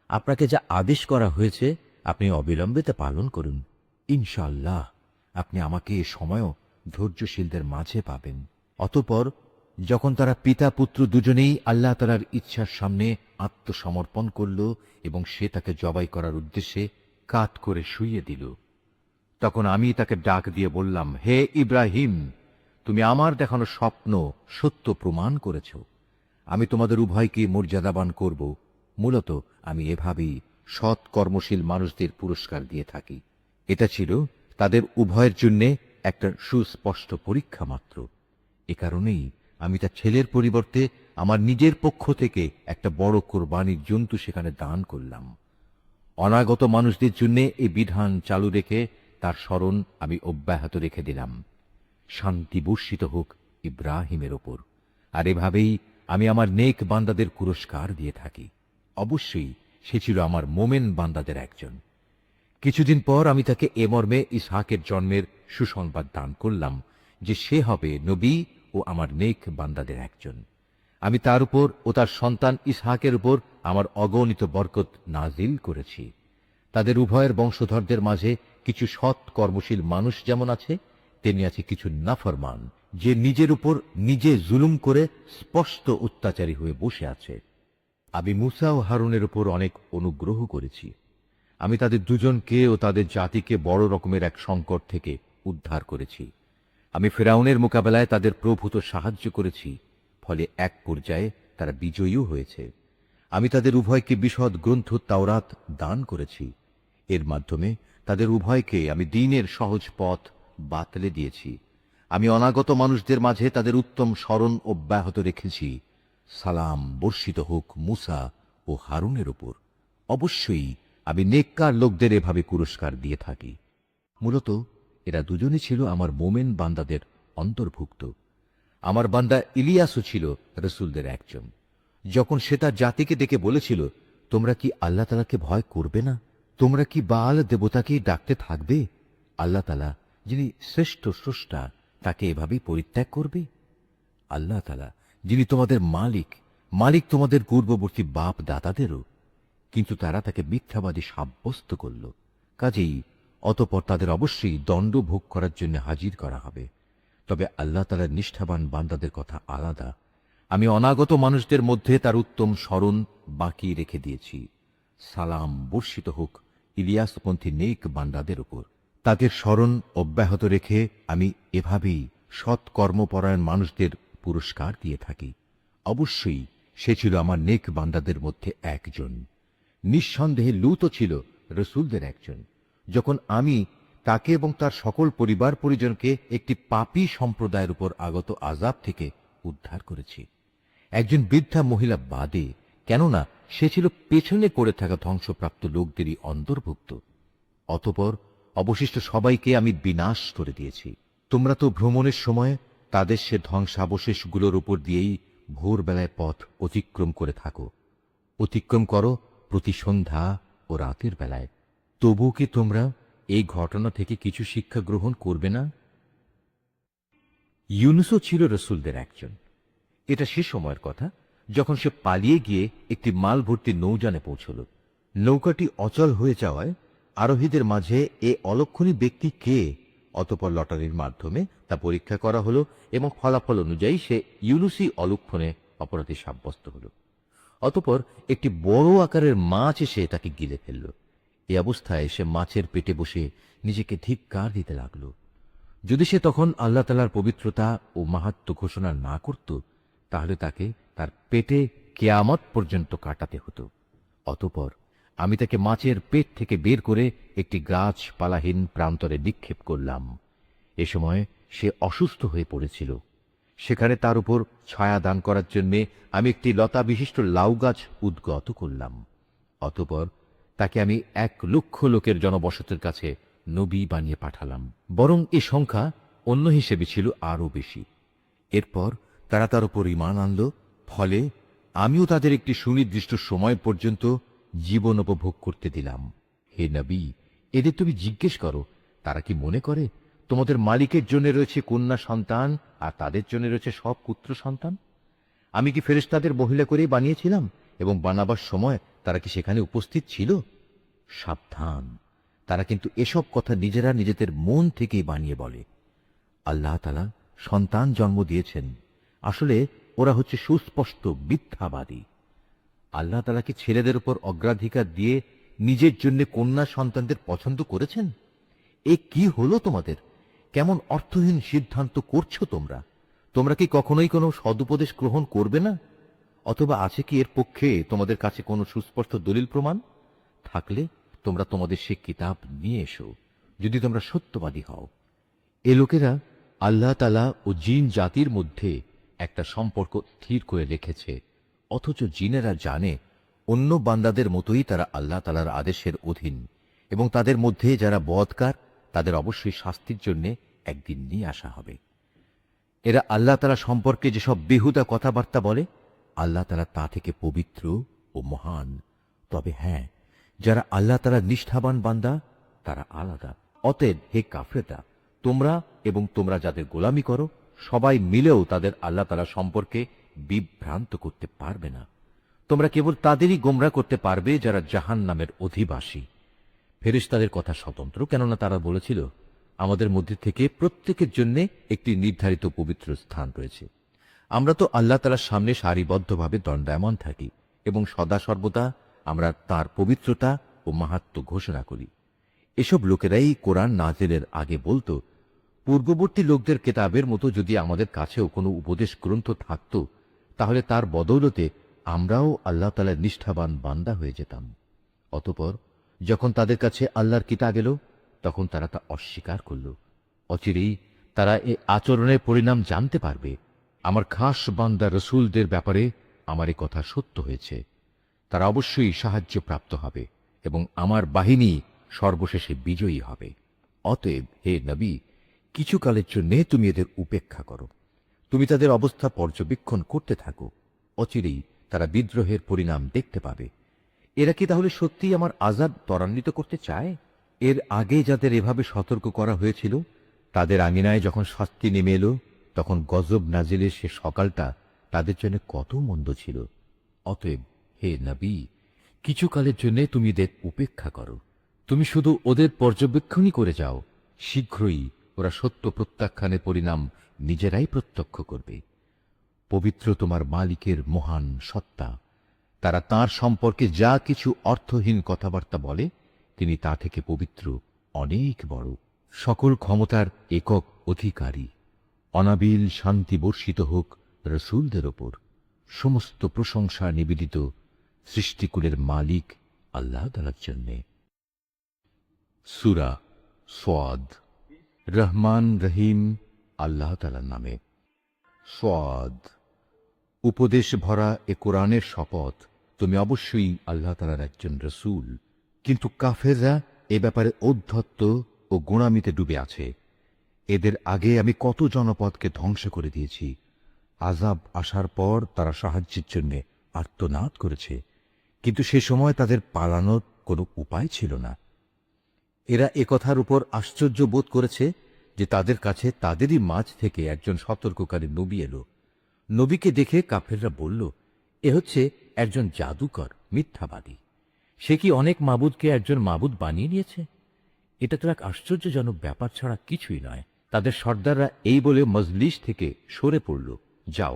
আপনাকে যা আদেশ করা হয়েছে আপনি অবিলম্বে তা পালন করুন। ইনশাআল্লাহ আপনি আমাকে এ সময়ও ধৈর্যশীলদের মাঝে পাবেন। অতঃপর যখন তারা পিতা পুত্র দুজনেই আল্লাহ তাআলার ইচ্ছার সামনে আত্মসমর্পণ করল এবং সে তাকে জবাই করার উদ্দেশ্যে কাত করে শুইয়ে দিল, তখন আমি তাকে ডাক দিয়ে বললাম, হে ইব্রাহিম, তুমি আমার দেখানো স্বপ্ন সত্য প্রমাণ করেছ। আমি তোমাদের উভয়কে মর্যাদাবান করব। মূলত আমি এভাবেই সৎ কর্মশীল মানুষদের পুরস্কার দিয়ে থাকি। এটা ছিল তাদের উভয়ের জন্য একটা সুস্পষ্ট পরীক্ষা মাত্র। এ কারণেই আমি তার ছেলের পরিবর্তে আমার নিজের পক্ষ থেকে একটা বড় কোরবানির জন্তু সেখানে দান করলাম। অনাগত মানুষদের জন্য এই বিধান চালু রেখে তার স্মরণ আমি অব্যাহত রেখে দিলাম। শান্তি বর্ষিত হোক ইব্রাহিমের ওপর। আর এভাবেই আমি আমার নেক বান্দাদের পুরস্কার দিয়ে থাকি। অবশ্যই সে ছিল আমার মোমেন বান্দাদের একজন। কিছুদিন পর আমি তাকে এ মর্মে ইসহাকের জন্মের সুসংবাদ দান করলাম যে সে হবে নবী ও আমার নেক বান্দাদের একজন। আমি তার উপর ও তার সন্তান ইসহাকের উপর আমার অগণিত বরকত নাজিল করেছি। তাদের উভয়ের বংশধরদের মাঝে কিছু সৎ কর্মশীল মানুষ যেমন আছে, তেমনি আছে কিছু নাফরমান, যে নিজের উপর নিজে জুলুম করে স্পষ্ট অত্যাচারী হয়ে বসে আছে। আমি মুসা ও হারুনের উপর অনেক অনুগ্রহ করেছি। আমি তাদের দুজনকে ও তাদের জাতিকে বড় রকমের এক সংকট থেকে উদ্ধার করেছি। আমি ফিরআউনের মোকাবেলায় তাদের প্রভূত সাহায্য করেছি, ফলে এক পর্যায়ে তারা বিজয়ীও হয়েছে। আমি তাদের উভয়কে বিশদ গ্রন্থ তাওরাত দান করেছি। এর মাধ্যমে তাদের উভয়কে আমি দ্বীনের সহজ পথ বাতলে দিয়েছি। আমি অনাগত মানুষদের মাঝে তাদের উত্তম স্মরণ অব্যাহত রেখেছি। সালাম বর্ষিত হোক মুসা ও হারুনের উপর। অবশ্যই আমি নেককার লোকদের এভাবে পুরস্কার দিয়ে থাকি। মূলত এরা দুজনই ছিল আমার মোমেন বান্দাদের অন্তর্ভুক্ত। আমার বান্দা ইলিয়াসও ছিল রসুলদের একজন। যখন সে তার জাতিকে ডেকে বলেছিল, তোমরা কি আল্লাহ তাআলাকে ভয় করবে না? তোমরা কি বাল দেবতাকেই ডাকতে থাকবে? আল্লাহ তাআলা যিনি শ্রেষ্ঠ স্রষ্টা, তাকে এভাবেই পরিত্যাগ করবে? আল্লাহ তাআলা যিনি তোমাদের মালিক, মালিক তোমাদের পূর্ববর্তী বাপ দাদাদেরও। কিন্তু তারা তাকে মিথ্যাবাদী সাব্যস্ত করল। কাজেই অতঃপর তাদের অবশ্যই দণ্ড ভোগ করার জন্য হাজির করা হবে। তবে আল্লাহ তাআলার নিষ্ঠাবান বান্দাদের কথা আলাদা। আমি অনাগত মানুষদের মধ্যে তার উত্তম স্মরণ বাকি রেখে দিয়েছি। সালাম বর্ষিত হোক ইলিয়াসপন্থী নেক বান্দাদের উপর। তাদের স্মরণ অব্যাহত রেখে আমি এভাবেই সৎ কর্মপরায়ণ মানুষদের পুরস্কার দিয়ে থাকি। অবশ্যই সে ছিল আমার নেক বান্দাদের মধ্যে একজন। নিঃসন্দেহে লূতও ছিল রসূলদের একজন। যখন আমি তাকে এবং তার সকল পরিবার পরিজনকে একটি পাপী সম্প্রদায়ের উপর আগত আযাব থেকে উদ্ধার করেছি, একজন বৃদ্ধা মহিলা বাদে, কেননা সে ছিল পেছনে পড়ে থাকা ধ্বংসপ্রাপ্ত লোকদেরই অন্তর্ভুক্ত। অতঃপর অবশিষ্ট সবাইকে আমি বিনাশ করে দিয়েছি। তোমরা তো ভ্রমণের সময় তাদের সে ধ্বংসাবশেষগুলোর উপর দিয়েই ভোরবেলায় পথ অতিক্রম করে থাকো। অতিক্রম করো প্রতি সন্ধ্যা ও রাতের বেলায়। তবুও কি তোমরা এই ঘটনা থেকে কিছু শিক্ষা গ্রহণ করবে না? ইউনুসও ছিল রসূলদের একজন। এটা সে সময়ের কথা যখন সে পালিয়ে গিয়ে একটি মাল ভর্তি নৌযানে পৌঁছল। নৌকাটি অচল হয়ে যাওয়ায় আরোহীদের মাঝে এ অলক্ষণী ব্যক্তি কে, অতঃপর লটারির মাধ্যমে তা পরীক্ষা করা হলো এবং ফলাফল অনুযায়ী সে ইউনুসই অলক্ষণে অপরাধী সাব্যস্ত হল। অতঃপর একটি বড় আকারের মাছ এসে তাকে গিলে ফেলল। এই অবস্থায় সে মাছের পেটে বসে নিজেকে ধিক্কার দিতে লাগল। যদি সে তখন আল্লাহ তাআলার পবিত্রতা ও মাহাত্ম্য ঘোষণা না করত, তাহলে তাকে তার পেটে কিয়ামত পর্যন্ত কাটাতে হতো। অতঃপর আমি তাকে মাছের পেট থেকে বের করে একটি গাছপালাহীন প্রান্তরে নিক্ষেপ করলাম। এ সময় সে অসুস্থ হয়ে পড়েছিল। সেখানে তার উপর ছায়া দান করার জন্য আমি একটি লতা বিশিষ্ট লাউ গাছ উদ্গত করলাম। অতঃপর তাকে আমি 1,00,000 লোকের জনবসতির কাছে নবী বানিয়ে পাঠালাম, বরং এ সংখ্যা অন্য হিসেবে ছিল আরো বেশি। এরপর তারা তার উপর ঈমান আনল, ফলে আমিও তাদের একটি সুনির্দিষ্ট সময় পর্যন্ত জীবন উপভোগ করতে দিলাম। হে নবী, এদের তুমি জিজ্ঞেস করো, তারা কি মনে করে তোমাদের মালিকের জন্য রয়েছে কন্যা সন্তান আর তাদের জন্য রয়েছে সব পুত্র সন্তান? আমি কি ফেরেশতাদের মহিলা করেই বানিয়েছিলাম এবং বানাবার সময় তারা কি সেখানে উপস্থিত ছিল? সাবধান, তারা কিন্তু এসব কথা নিজেরা নিজেদের মন থেকেই বানিয়ে বলে। আল্লাহ তাআলা সন্তান জন্ম দিয়েছেন, আসলে ওরা হচ্ছে সুস্পষ্ট মিথ্যাবাদী। আল্লাহ তাআলা কি ছেলেদের উপর অগ্রাধিকার দিয়ে নিজের জন্য কন্যা সন্তানদের পছন্দ করেছেন? এ কি হলো তোমাদের? কেমন অর্থহীন সিদ্ধান্ত করছো তোমরা? তোমরা কি কখনোই কোনো সদুপদেশ গ্রহণ করবে না? অথবা আছে কি এর পক্ষে তোমাদের কাছে কোনো সুস্পষ্ট দলিল প্রমাণ? থাকলে তোমরা তোমাদের সে কিতাব নিয়ে এসো, যদি তোমরা সত্যবাদী হও। এ লোকেরা আল্লাহ তাআলা ও জিন জাতির মধ্যে একটা সম্পর্ক স্থির করে রেখেছে, অথচ জিনেরা জানে অন্য বান্দাদের মতোই তারা আল্লাহ তাআলার আদেশের অধীন, এবং তাদের মধ্যে যারা বদকার তাদের অবশ্যই শাস্তির জন্য একদিন নিয়ে আসা হবে। এরা আল্লাহ তাআলা সম্পর্কে যেসব বেহুদা কথাবার্তা বলে, আল্লাহ তাআলা তা থেকে পবিত্র ও মহান। তবে হ্যাঁ, যারা আল্লাহ তাআলার নিষ্ঠাবান বান্দা তারা আলাদা। অতএব হে কাফেররা, তোমরা এবং তোমরা যাদের গোলামি করো সবাই মিলেও তাদের আল্লাহ তাআলা সম্পর্কে বিভ্রান্ত করতে পারবে না। তোমরা কেবল তাদেরই গোমরাহ করতে পারবে যারা জাহান্নামের অধিবাসী। ফেরেশতাদের কথা স্বতন্ত্র, কেননা তারা বলেছিল, আমাদের মধ্যে থেকে প্রত্যেকের জন্য একটি নির্ধারিত পবিত্র স্থান রয়েছে। আমরা তো আল্লাহ তাআলার সামনে সারিবদ্ধভাবে দণ্ডায়মান থাকি এবং সদা সর্বদা আমরা তার পবিত্রতা ও মাহাত্ম্য ঘোষণা করি। এসব লোকেরাই কোরআন নাজিলের আগে বলতো, পূর্ববর্তী লোকদের কেতাবের মতো যদি আমাদের কাছেও কোনো উপদেশ গ্রন্থ থাকত, তাহলে তার বদৌলতে আমরাও আল্লাহ তাআলার নিষ্ঠাবান বান্দা হয়ে যেতাম। অতঃপর যখন তাদের কাছে আল্লাহর কিতাব এলো, তখন তারা তা অস্বীকার করল। অচিরেই তারা এ আচরণের পরিণাম জানতে পারবে। আমার খাস বান্দা রসূলদের ব্যাপারে আমার এ কথা সত্য হয়েছে। তারা অবশ্যই সাহায্য প্রাপ্ত হবে এবং আমার বাহিনী সর্বশেষে বিজয়ী হবে। অতএব হে নবী, কিছু কালের জন্য তুমি এদের উপেক্ষা করো। তুমি তাদের অবস্থা পর্যবেক্ষণ করতে থাকো। অচিরেই তারা বিদ্রোহের পরিণাম দেখতে পাবে। এরা কি তাহলে সত্যিই আমার আযাব ত্বরান্বিত করতে চায়? এর আগে যাদের এভাবে সতর্ক করা হয়েছিল, তাদের আঙিনায় যখন শাস্তি নেমে এলো, তখন গজব নাজিলের সে সকালটা তাদের জন্য কত মন্দ ছিল। অতএব হে নবী, কিছু কালের জন্য তুমি এদের উপেক্ষা করো। তুমি শুধু ওদের পর্যবেক্ষণই করে যাও। শীঘ্রই ওরা সত্য প্রত্যাখ্যানের পরিণাম নিজেরাই প্রত্যক্ষ করবে। পবিত্র তোমার মালিকের মহান সত্তা। তারা তার সম্পর্কে যা কিছু অর্থহীন কথাবার্তা বলে, তিনি তা থেকে পবিত্র, অনেক বড়, সকল ক্ষমতার একক অধিকারী। অনাবিল শান্তি বর্ষিত হোক রসূলদের ওপর। সমস্ত প্রশংসা নিবেদিত সৃষ্টিকুলের মালিক আল্লাহ তাআলার জন্যে। সূরা সাদ। রহমান রহিম আল্লাহ তাআলার নামে। সাদ। উপদেশ ভরা এ কোরআনের শপথ, তুমি অবশ্যই আল্লাহ তাআলার একজন রাসূল। কিন্তু কাফেররা এ ব্যাপারে ঔদ্ধত্য ও গোঁড়ামিতে ডুবে আছে। এদের আগে আমি কত জনপদকে ধ্বংস করে দিয়েছি। আযাব আসার পর তারা সাহায্যের জন্য আর্তনাদ করেছে, কিন্তু সে সময় তাদের পালানোর কোনো উপায় ছিল না। এরা একথার উপর আশ্চর্য বোধ করেছে যে তাদের কাছে তাদেরই মাঝ থেকে একজন সতর্ককারী নবী এলো। নবীকে দেখে কাফেররা বলল, এ হচ্ছে একজন জাদুকর, মিথ্যাবাদী। সে কি অনেক মাবুদকে একজন মাবুদ বানিয়ে নিয়েছে? এটা তো এক আশ্চর্যজনক ব্যাপার ছাড়া কিছুই নয়। তাদের সর্দাররা এই বলে মজলিস থেকে সরে পড়ল। যাও,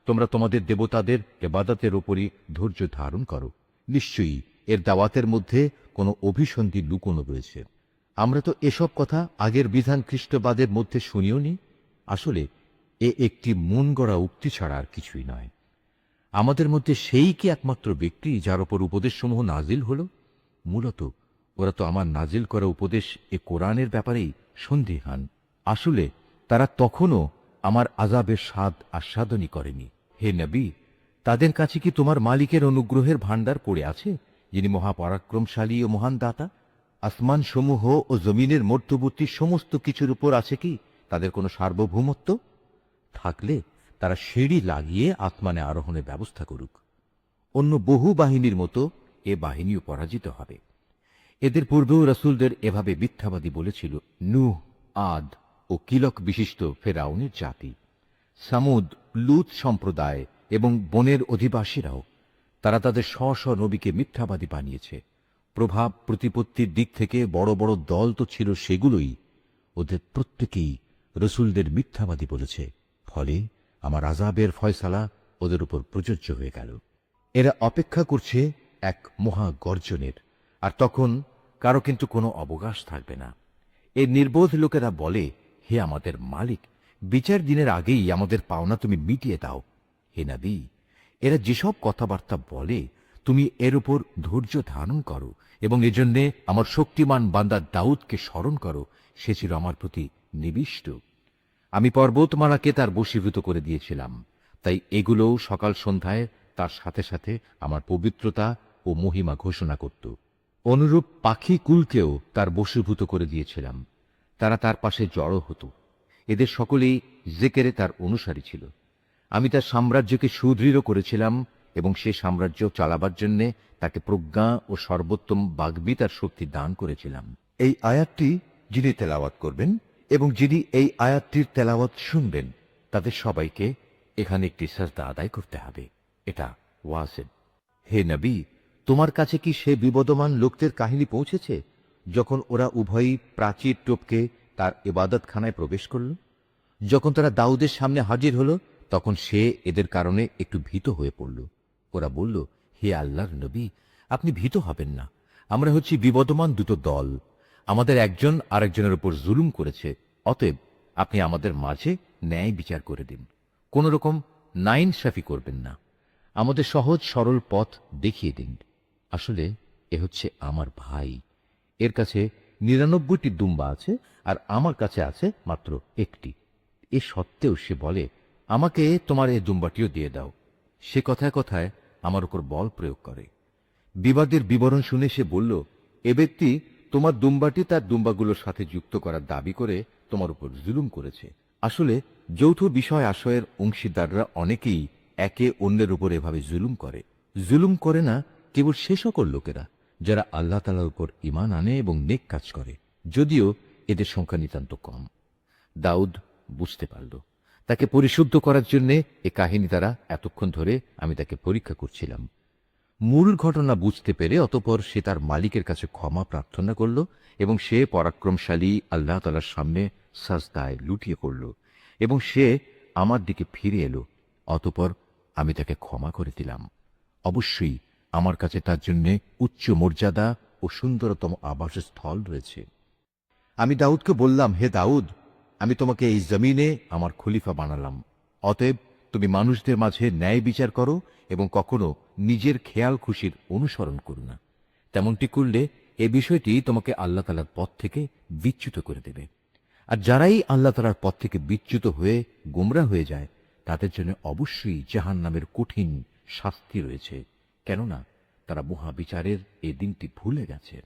তোমরা তোমাদের দেবতাদের ইবাদতের উপরই ধৈর্য ধারণ করো। নিশ্চয়ই এর দাওয়াতের মধ্যে কোনো অভিসন্ধি লুকোনো রয়েছে। আমরা তো এসব কথা আগের বিধান খ্রিস্টবাদের মধ্যে শুনিও নি। আসলে এ একটি মন গড়া উক্তি ছাড়া আর কিছুই নয়। আমাদের মধ্যে সেই কি একমাত্র ব্যক্তি যার ওপর উপদেশসমূহ নাজিল হল? মূলত ওরা তো আমার নাজিল করা উপদেশ এ কোরআনের ব্যাপারেই সন্দিহান। আসলে তারা তখনও আমার আযাবের স্বাদ আস্বাদনই করেনি। হে নবী, তাদের কাছে কি তোমার মালিকের অনুগ্রহের ভাণ্ডার পড়ে আছে, যিনি মহাপরাক্রমশালী ও মহান দাতা? আসমান সমূহ ও জমিনের মধ্যবর্তী সমস্ত কিছুর উপর আছে কি তাদের কোনো সার্বভৌমত্ব? থাকলে তারা সিঁড়ি লাগিয়ে আসমানে আরোহণের ব্যবস্থা করুক। অন্য বহু বাহিনীর মতো এ বাহিনীও পরাজিত হবে। এদের পূর্বেও রাসূলদের এভাবে মিথ্যাবাদী বলেছিল নূহ, আদ ও কিলক বিশিষ্ট ফেরাউনের জাতি, সামুদ, লূত সম্প্রদায় এবং বনের অধিবাসীরাও। তারা তাদের স্ব স্ব নবীকে মিথ্যাবাদী বানিয়েছে। প্রভাব প্রতিপত্তির দিক থেকে বড় বড় দল তো ছিল সেগুলোই। ওদের প্রত্যেকেই রসুলদের মিথ্যাবাদী বলেছে। ফলে আমার আযাবের ফয়সালা ওদের উপর প্রযোজ্য হয়ে গেল। এরা অপেক্ষা করছে এক মহা গর্জনের, আর তখন কারো কিন্তু কোনো অবকাশ থাকবে না। এই নির্বোধ লোকেরা বলে, হে আমাদের মালিক, বিচার দিনের আগেই আমাদের পাওনা তুমি মিটিয়ে দাও। হে নবী, এরা যেসব কথাবার্তা বলে তুমি এর উপর ধৈর্য ধারণ করো এবং এজন্যে আমার শক্তিমান বান্দা দাউদকে স্মরণ করো। সে ছিল আমার প্রতি নিবিষ্ট। আমি পর্বতমালাকে তার বশীভূত করে দিয়েছিলাম, তাই এগুলোও সকাল সন্ধ্যায় তার সাথে সাথে আমার পবিত্রতা ও মহিমা ঘোষণা করত। অনুরূপ পাখি কুলকেও তার বশীভূত করে দিয়েছিলাম, তারা তার পাশে জড়ো হতো। এদের সকলেই জেকেরে তার অনুসারী ছিল। আমি তার সাম্রাজ্যকে সুদৃঢ় করেছিলাম এবং সে সাম্রাজ্য চালাবার জন্যে তাকে প্রজ্ঞা ও সর্বোত্তম বাগ্মিতার শক্তি দান করেছিলাম। এই আয়াতটি যিনি তেলাওয়াত করবেন এবং যিনি এই আয়াতটির তেলাওয়াত শুনবেন, তাদের সবাইকে এখানে একটি সাজদা আদায় করতে হবে। এটা ওয়াজিব। হে নবী, তোমার কাছে কি সে বিবদমান লোকদের কাহিনী পৌঁছেছে যখন ওরা উভয়ই প্রাচীর টপকে তার ইবাদতখানায় প্রবেশ করল? যখন তারা দাউদের সামনে হাজির হল, তখন সে এদের কারণে একটু ভীত হয়ে পড়ল। ওরা বলল, হে আল্লাহর নবী, আপনি ভীত হবেন না। আমরা হচ্ছি বিবদমান দুটো দল। আমাদের একজন আরেকজনের উপর জুলুম করেছে। অতএব আপনি আমাদের মাঝে ন্যায় বিচার করে দিন। কোন রকম নাইনসাফি করবেন না। আমাদের সহজ সরল পথ দেখিয়ে দিন। আসলে এ হচ্ছে আমার ভাই। এর কাছে ৯৯টি দুম্বা আছে, আর আমার কাছে আছে মাত্র একটি। এ সত্ত্বেও সে বলে, আমাকে তোমার এই দুম্বাটিও দিয়ে দাও। সে কথায় কথায় আমার উপর বল প্রয়োগ করে। বিবাদের বিবরণ শুনে সে বলল, এ ব্যক্তি তোমার দুম্বাটি তার দুম্বাগুলোর সাথে যুক্ত করার দাবি করে তোমার উপর জুলুম করেছে। আসলে যৌথ বিষয় আশয়ের অংশীদাররা অনেকেই একে অন্যের উপর এভাবে জুলুম করে। জুলুম করে না কেবল সে সকল লোকেরা যারা আল্লাহ তাআলার উপর ঈমান আনে এবং নেক কাজ করে, যদিও এদের সংখ্যা নিতান্ত কম। দাউদ বুঝতে পারল। তাকে পরিশুদ্ধ করার জন্য এ কাহিনী দ্বারা এতক্ষণ ধরে আমি তাকে পরীক্ষা করছিলাম। মূল ঘটনা বুঝতে পেরে অতঃপর সে তার মালিকের কাছে ক্ষমা প্রার্থনা করল এবং সে পরাক্রমশালী আল্লাহ তাআলার সামনে সাজদায় লুটিয়ে পড়ল এবং সে আমার দিকে ফিরে এলো। অতঃপর আমি তাকে ক্ষমা করে দিলাম। অবশ্যই আমার কাছে তার জন্য উচ্চ মর্যাদা ও সুন্দরতম আবাসস্থল রয়েছে। আমি দাউদকে বললাম, হে দাউদ, আমি তোমাকে এই জমিনে আমার খলিফা বানালাম। অতএব তুমি মানুষদের মাঝে ন্যায় বিচার করো এবং কখনো নিজের খেয়াল খুশির অনুসরণ করো না। তেমনটি করলে এ বিষয়টি তোমাকে আল্লাহ তাআলার পথ থেকে বিচ্যুত করে দেবে। আর যারাই আল্লাহ তাআলার পথ থেকে বিচ্যুত হয়ে গোমরা হয়ে যায়, তাদের জন্য অবশ্যই জাহান্নামের কঠিন শাস্তি রয়েছে, কেননা তারা মহাবিচারের এই দিনটি ভুলে গেছে।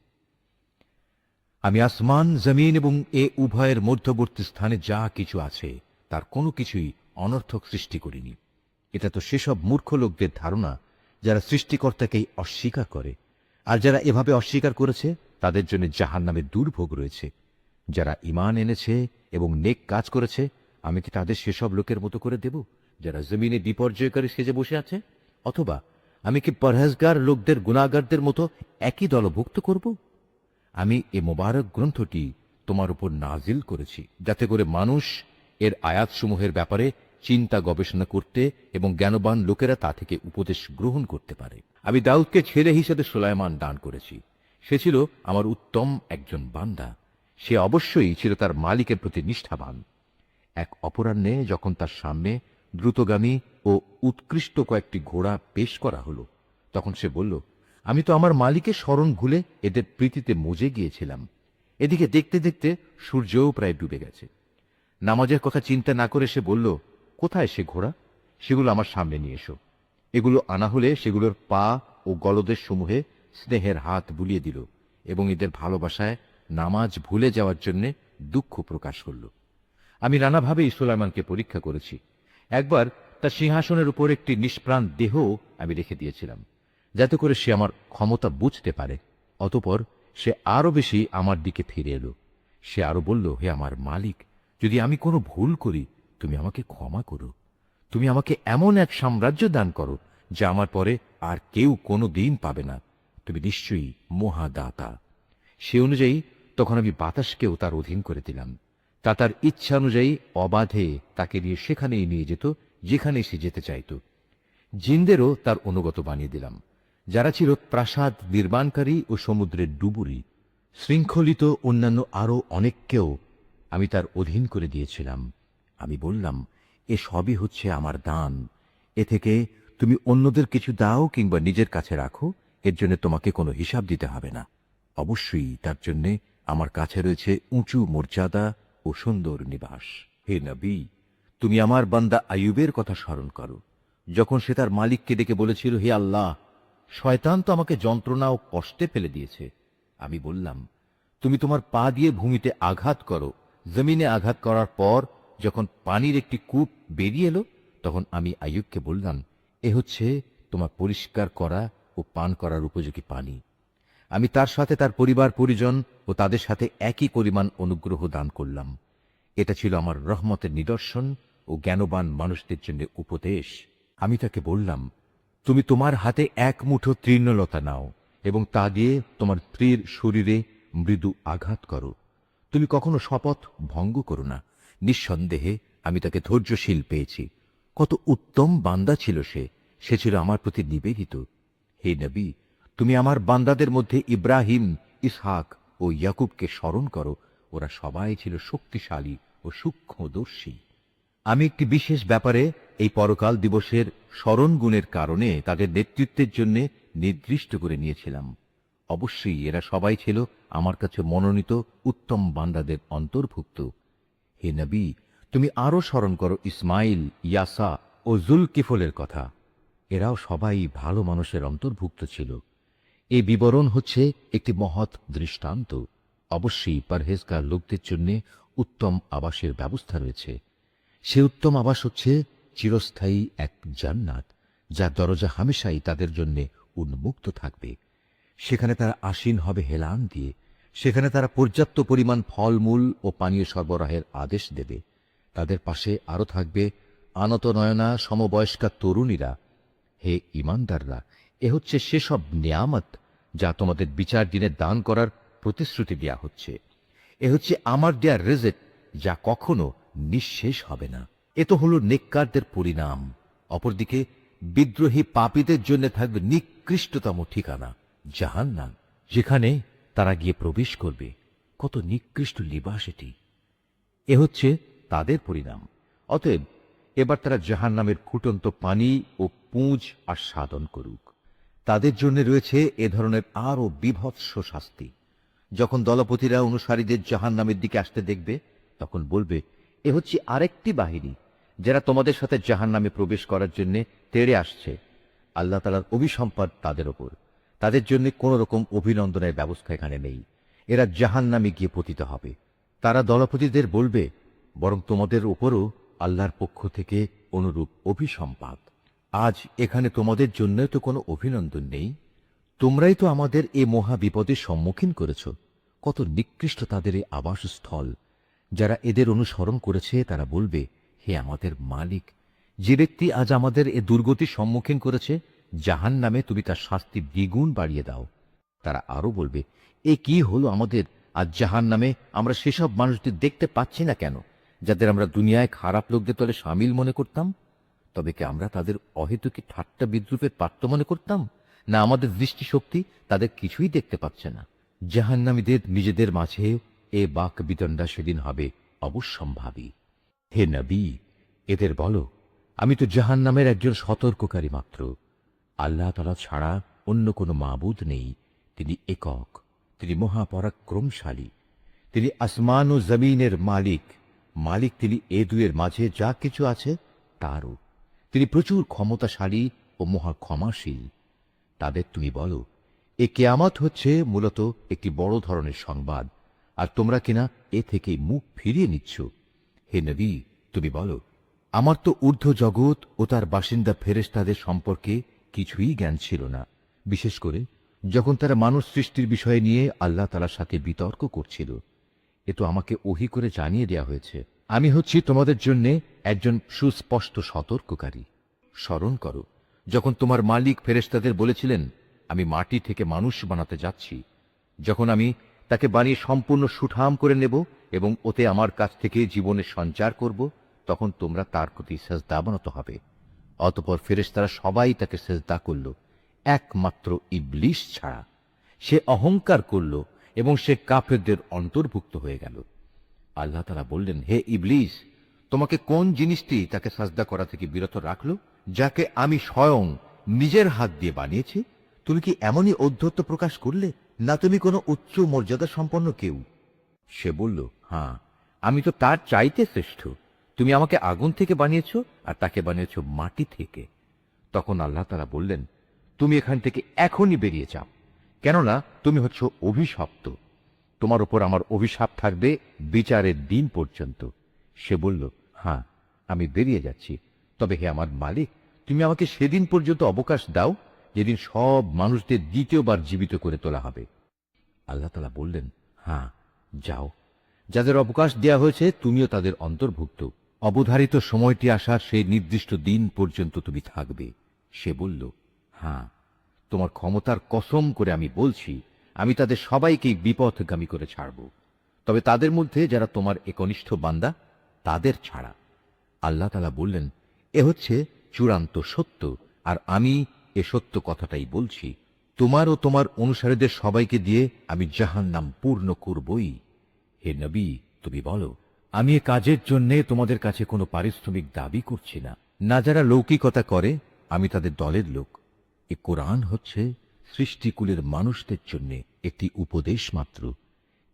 আমি আসমান, জমিন এবং এ উভয়ের মধ্যবর্তী স্থানে যা কিছু আছে তার কোনো কিছুই অনর্থক সৃষ্টি করিনি। এটা তো সেসব মূর্খ লোকদের ধারণা যারা সৃষ্টিকর্তাকেই অস্বীকার করে। আর যারা এভাবে অস্বীকার করেছে তাদের জন্য জাহান্নামের দুর্ভোগ রয়েছে। যারা ঈমান এনেছে এবং নেক কাজ করেছে, আমি কি তাদের সেসব লোকের মতো করে দেব যারা জমিনে বিপর্যয়কারী সেজে বসে আছে? অথবা আমি কি পরহেজগার লোকদের গুনাহগারদের মতো একই দলভুক্ত করব? আমি এ মোবারক গ্রন্থটি তোমার উপর নাজিল করেছি যাতে করে মানুষ এর আয়াতসমূহের ব্যাপারে চিন্তা গবেষণা করতে এবং জ্ঞানবান লোকেরা তা থেকে উপদেশ গ্রহণ করতে পারে। আমি দাউদকে ছেলে হিসেবে সুলাইমান দান করেছি। সে ছিল আমার উত্তম একজন বান্দা। সে অবশ্যই ছিল তার মালিকের প্রতি নিষ্ঠাবান। এক অপরাহ্নে যখন তার সামনে দ্রুতগামী ও উৎকৃষ্ট কয়েকটি ঘোড়া পেশ করা হলো, তখন সে বলল, আমি তো আমার মালিকের স্মরণ ভুলে এদের প্রীতিতে মজে গিয়েছিলাম। এদিকে দেখতে দেখতে সূর্যও প্রায় ডুবে গেছে। নামাজের কথা চিন্তা না করে সে বলল, কোথায় সে ঘোড়া? সেগুলো আমার সামনে নিয়ে এসো। এগুলো আনা হলে সেগুলোর পা ও গলদেশ সমূহে স্নেহের হাত বুলিয়ে দিল এবং এদের ভালোবাসায় নামাজ ভুলে যাওয়ার জন্য দুঃখ প্রকাশ করল। আমি নানাভাবেই সুলাইমানকে পরীক্ষা করেছি। একবার তার সিংহাসনের উপর একটি নিষ্প্রাণ দেহ আমি রেখে দিয়েছিলাম, যাতে করে সে আমার ক্ষমতা বুঝতে পারে। অতঃপর সে আরো বেশি আমার দিকে ফিরে এলো। সে আরো বলল, হে আমার মালিক, যদি আমি কোনো ভুল করি তুমি আমাকে ক্ষমা করো। তুমি আমাকে এমন এক সাম্রাজ্য দান করো যা আমার পরে আর কেউ কোনো দিন পাবে না। তুমি নিশ্চয়ই মহাদাতা। সে অনুযায়ী তখন আমি বাতাসকেও তার অধীন করে দিলাম। তা তার ইচ্ছা অনুযায়ী অবাধে তাকে নিয়ে সেখানেই নিয়ে যেত যেখানে সে যেতে চাইত। জিনদেরও তার অনুগত বানিয়ে দিলাম, যারা ছিল প্রাসাদ নির্মাণকারী ও সমুদ্রের ডুবুরি। শৃঙ্খলিত অন্যান্য আরো অনেককেও আমি তার অধীন করে দিয়েছিলাম। আমি বললাম, এ সবই হচ্ছে আমার দান। এ থেকে তুমি অন্যদের কিছু দাও কিংবা নিজের কাছে রাখো, এর জন্য তোমাকে কোনো হিসাব দিতে হবে না। অবশ্যই তার জন্য আমার কাছে রয়েছে উঁচু মর্যাদা ও সুন্দর নিবাস। হে নবী, তুমি আমার বান্দা আইয়ুবের কথা স্মরণ করো, যখন সে তার মালিককে ডেকে বলেছিল, হে আল্লাহ, শয়তান তো আমাকে যন্ত্রণা ও কষ্টে ফেলে দিয়েছে। আমি বললাম, তুমি তোমার পা দিয়ে ভূমিতে আঘাত করো। জমিনে আঘাত করার পর যখন পানির একটি কূপ বেরিয়ে এলো, তখন আমি আইয়ুবকে বললাম, এ হচ্ছে তোমার পরিষ্কার করা ও পান করার উপযোগী পানি। আমি তার সাথে তার পরিবার পরিজন ও তাদের সাথে একই পরিমাণ অনুগ্রহ দান করলাম। এটা ছিল আমার রহমতের নিদর্শন ও জ্ঞানবান মানুষদের জন্য উপদেশ। আমি তাকে বললাম, তুমি তোমার হাতে এক মুঠো তৃণলতা নাও এবং তা দিয়ে তোমার স্ত্রীর শরীরে মৃদু আঘাত করো। তুমি কখনো শপথ ভঙ্গ করো না। নিঃসন্দেহে আমি তাকে ধৈর্যশীল পেয়েছি। কত উত্তম বান্দা ছিল সে। সে ছিল আমার প্রতি নিবেদিত। হে নবী, তুমি আমার বান্দাদের মধ্যে ইব্রাহিম, ইসহাক ও ইয়াকুবকে স্মরণ করো। ওরা সবাই ছিল শক্তিশালী ও সূক্ষ্মদর্শী। আমি একটি বিশেষ ব্যাপারে এই পরকাল দিবসের স্মরণ গুণের কারণে তাদের নেতৃত্বের জন্য নির্দিষ্ট করে নিয়েছিলাম। অবশ্যই এরা সবাই ছিল আমার কাছে মনোনীত উত্তম বান্দাদের অন্তর্ভুক্ত। হে নবী, তুমি আরো স্মরণ করো ইসমাইল, ইয়াসা ও জুলকিফলের কথা। এরাও সবাই ভালো মানুষের অন্তর্ভুক্ত ছিল। এই বিবরণ হচ্ছে একটি মহৎ দৃষ্টান্ত। অবশ্যই পরহেজগার লোকদের জন্য উত্তম আবাসের ব্যবস্থা রয়েছে। সে উত্তম আবাস হচ্ছে চিরস্থায়ী এক জান্নাত, যার দরজা হামেশাই তাদের জন্য উন্মুক্ত থাকবে। সেখানে তারা আসীন হবে হেলান দিয়ে। সেখানে তারা পর্যাপ্ত পরিমাণ ফলমূল ও পানীয় সরবরাহের আদেশ দেবে। তাদের পাশে আরো থাকবে আনত নয়না সমবয়স্কা তরুণীরা। হে ঈমানদাররা, এ হচ্ছে সেসব নিয়ামত যা তোমাদের বিচার দিনে দান করার প্রতিশ্রুতি দেয়া হচ্ছে। এ হচ্ছে আমার দেয়া রিজক, যা কখনো নিঃশেষ হবে না। এ তো হলো নেককারদের পরিণাম। অপরদিকে বিদ্রোহী পাপীদের জন্য থাকবে নিকৃষ্টতম ঠিকানা, জাহান্নাম, যেখানে তারা গিয়ে প্রবেশ করবে। কত নিকৃষ্ট নিবাস এটি! এ হচ্ছে তাদের পরিণাম। অতএব এবার তারা জাহান্নামের ফুটন্ত পানি ও পুঁজ আস্বাদন করুক। তাদের জন্য রয়েছে এ ধরনের আরো বীভৎস শাস্তি। যখন দলপতিরা অনুসারীদের জাহান্নামের দিকে আসতে দেখবে, তখন বলবে, এ হচ্ছে আরেকটি বাহিনী যারা তোমাদের সাথে জাহান্নামে প্রবেশ করার জন্য তেড়ে আসছে। আল্লাহ তাআলার অভিসম্পাদ তাদের ওপর। তাদের জন্য কোন রকম অভিনন্দনের ব্যবস্থা এখানে নেই। এরা জাহান্নামে গিয়ে পতিত হবে। তারা দলপতিদের বলবে, বরং তোমাদের উপরও আল্লাহর পক্ষ থেকে অনুরূপ অভিসম্পাদ। আজ এখানে তোমাদের জন্য তো কোনো অভিনন্দন নেই। তোমরাই তো আমাদের এ মহা বিপদের সম্মুখীন করেছ। কত নিকৃষ্ট তাদের এই আবাসস্থল। যারা এদের অনুসরণ করেছে তারা বলবে, হে আমাদের মালিক, যে ব্যক্তি আজ আমাদের এ দুর্গতির সম্মুখীন করেছে, জাহান্নামে তুমি তার শাস্তি দ্বিগুণ বাড়িয়ে দাও। তারা আরো বলবে, এ কি হলো আমাদের, আজ জাহান্নামে আমরা সেসব মানুষদের দেখতে পাচ্ছি না কেন, যাদের আমরা দুনিয়ায় খারাপ লোকদের দলে সামিল মনে করতাম? তবে কি আমরা তাদের অহেতুকি ঠাট্টা বিদ্রুপের পাত্র মনে করতাম? না আমাদের দৃষ্টিশক্তি তাদের কিছুই দেখতে পাচ্ছে না? জাহান্নামীদের নিজেদের মাঝে এ বাক বিতণ্ডা সেদিন হবে অবশ্যম্ভাবী। হে নবী, এদের বলো, আমি তো জাহান্নামের একজন সতর্ককারী মাত্র। আল্লাহ তাআলা ছাড়া অন্য কোনো মাবুদ নেই। তিনি একক, তিনি মহাপরাক্রমশালী। তিনি আসমান ও জমিনের মালিক। মালিক তিনি এ দুয়ের মাঝে যা কিছু আছে তারও। তিনি প্রচুর ক্ষমতাশালী ও মহা ক্ষমাশীল। তাদের তুমি বলো, এ কিয়ামত হচ্ছে মূলত একটি বড় ধরনের সংবাদ, আর তোমরা কিনা এ থেকে মুখ ফিরিয়ে নিচ্ছ। হে নবী, তুমি বলো, আমার তো ঊর্ধ্ব জগৎ ও তার বাসিন্দা ফেরেশতাদের সম্পর্কে কিছুই জ্ঞান ছিল না, বিশেষ করে যখন তারা মানুষ সৃষ্টির বিষয় নিয়ে আল্লাহ তাআলার সাথে বিতর্ক করছিল। এ তো আমাকে ওহী করে জানিয়ে দেয়া হয়েছে। আমি হচ্ছি তোমাদের জন্য একজন সুস্পষ্ট সতর্ককারী। স্মরণ করো, যখন তোমার মালিক ফেরেশতাদের বলেছিলেন, আমি মাটি থেকে মানুষ বানাতে যাচ্ছি। যখন আমি তাকে বানিয়ে সম্পূর্ণ সুঠাম করে নেব এবং ওতে আমার কাছ থেকে জীবনের সঞ্চার করব, তখন তোমরা তার প্রতি সেজদা অবনত হবে। অতঃপর ফেরেশতারা সবাই তাকে সেজদা করল, একমাত্র ইবলিস ছাড়া। সে অহংকার করল এবং সে কাফেরদের অন্তর্ভুক্ত হয়ে গেল। আল্লাহ তাআলা বললেন, হে ইবলিস, তোমাকে কোন জিনিসটি তাকে সাজদা করা থেকে বিরত রাখলো, যাকে আমি স্বয়ং নিজের হাত দিয়ে বানিয়েছি? তুমি কি এমনই ঔদ্ধত্য প্রকাশ করলে, না তুমি কোনো উচ্চ মর্যাদা সম্পন্ন কেউ? সে বলল, হ্যাঁ, আমি তো তার চাইতে শ্রেষ্ঠ। তুমি আমাকে আগুন থেকে বানিয়েছ আর তাকে বানিয়েছ মাটি থেকে। তখন আল্লাহ তাআলা বললেন, তুমি এখান থেকে এখনই বেরিয়ে যাও, কেননা তুমি হচ্ছ অভিশপ্ত। তোমার উপর আমার অভিশাপ থাকবে বিচারের দিন পর্যন্ত। সে বলল, হ্যাঁ, আমি বেরিয়ে যাচ্ছি। তবে হে আমার মালিক, তুমি আমাকে সেদিন পর্যন্ত অবকাশ দাও যেদিন সব মানুষদের দ্বিতীয়বার জীবিত করে তোলা হবে। আল্লাহ তাআলা বললেন, হ্যাঁ, যাও। যাদের অবকাশ দেয়া হয়েছে তুমিও তাদের অন্তর্ভুক্ত। অবধারিত সময়টি আসার সেই নির্দিষ্ট দিন পর্যন্ত তুমি থাকবে। সে বলল, হ্যাঁ, তোমার ক্ষমতার কসম করে আমি বলছি, আমি তাদের সবাইকেই বিপথগামী করে ছাড়ব, তবে তাদের মধ্যে যারা তোমার একনিষ্ঠ বান্দা তাদের ছাড়া। আল্লাহ তাআলা বললেন, এ হচ্ছে চূড়ান্ত সত্য, আর আমি এ সত্য কথাটাই বলছি। তোমার ও তোমার অনুসারীদের সবাইকে দিয়ে আমি জাহান্নাম পূর্ণ করবই। হে নবী, তুমি বলো, আমি এ কাজের জন্য তোমাদের কাছে কোনো পারিশ্রমিক দাবি করছি না। না যারা লৌকিকতা করে, আমি তাদের দলের লোক। এ কোরআন হচ্ছে সৃষ্টিকুলের মানুষদের জন্য একটি উপদেশ মাত্র।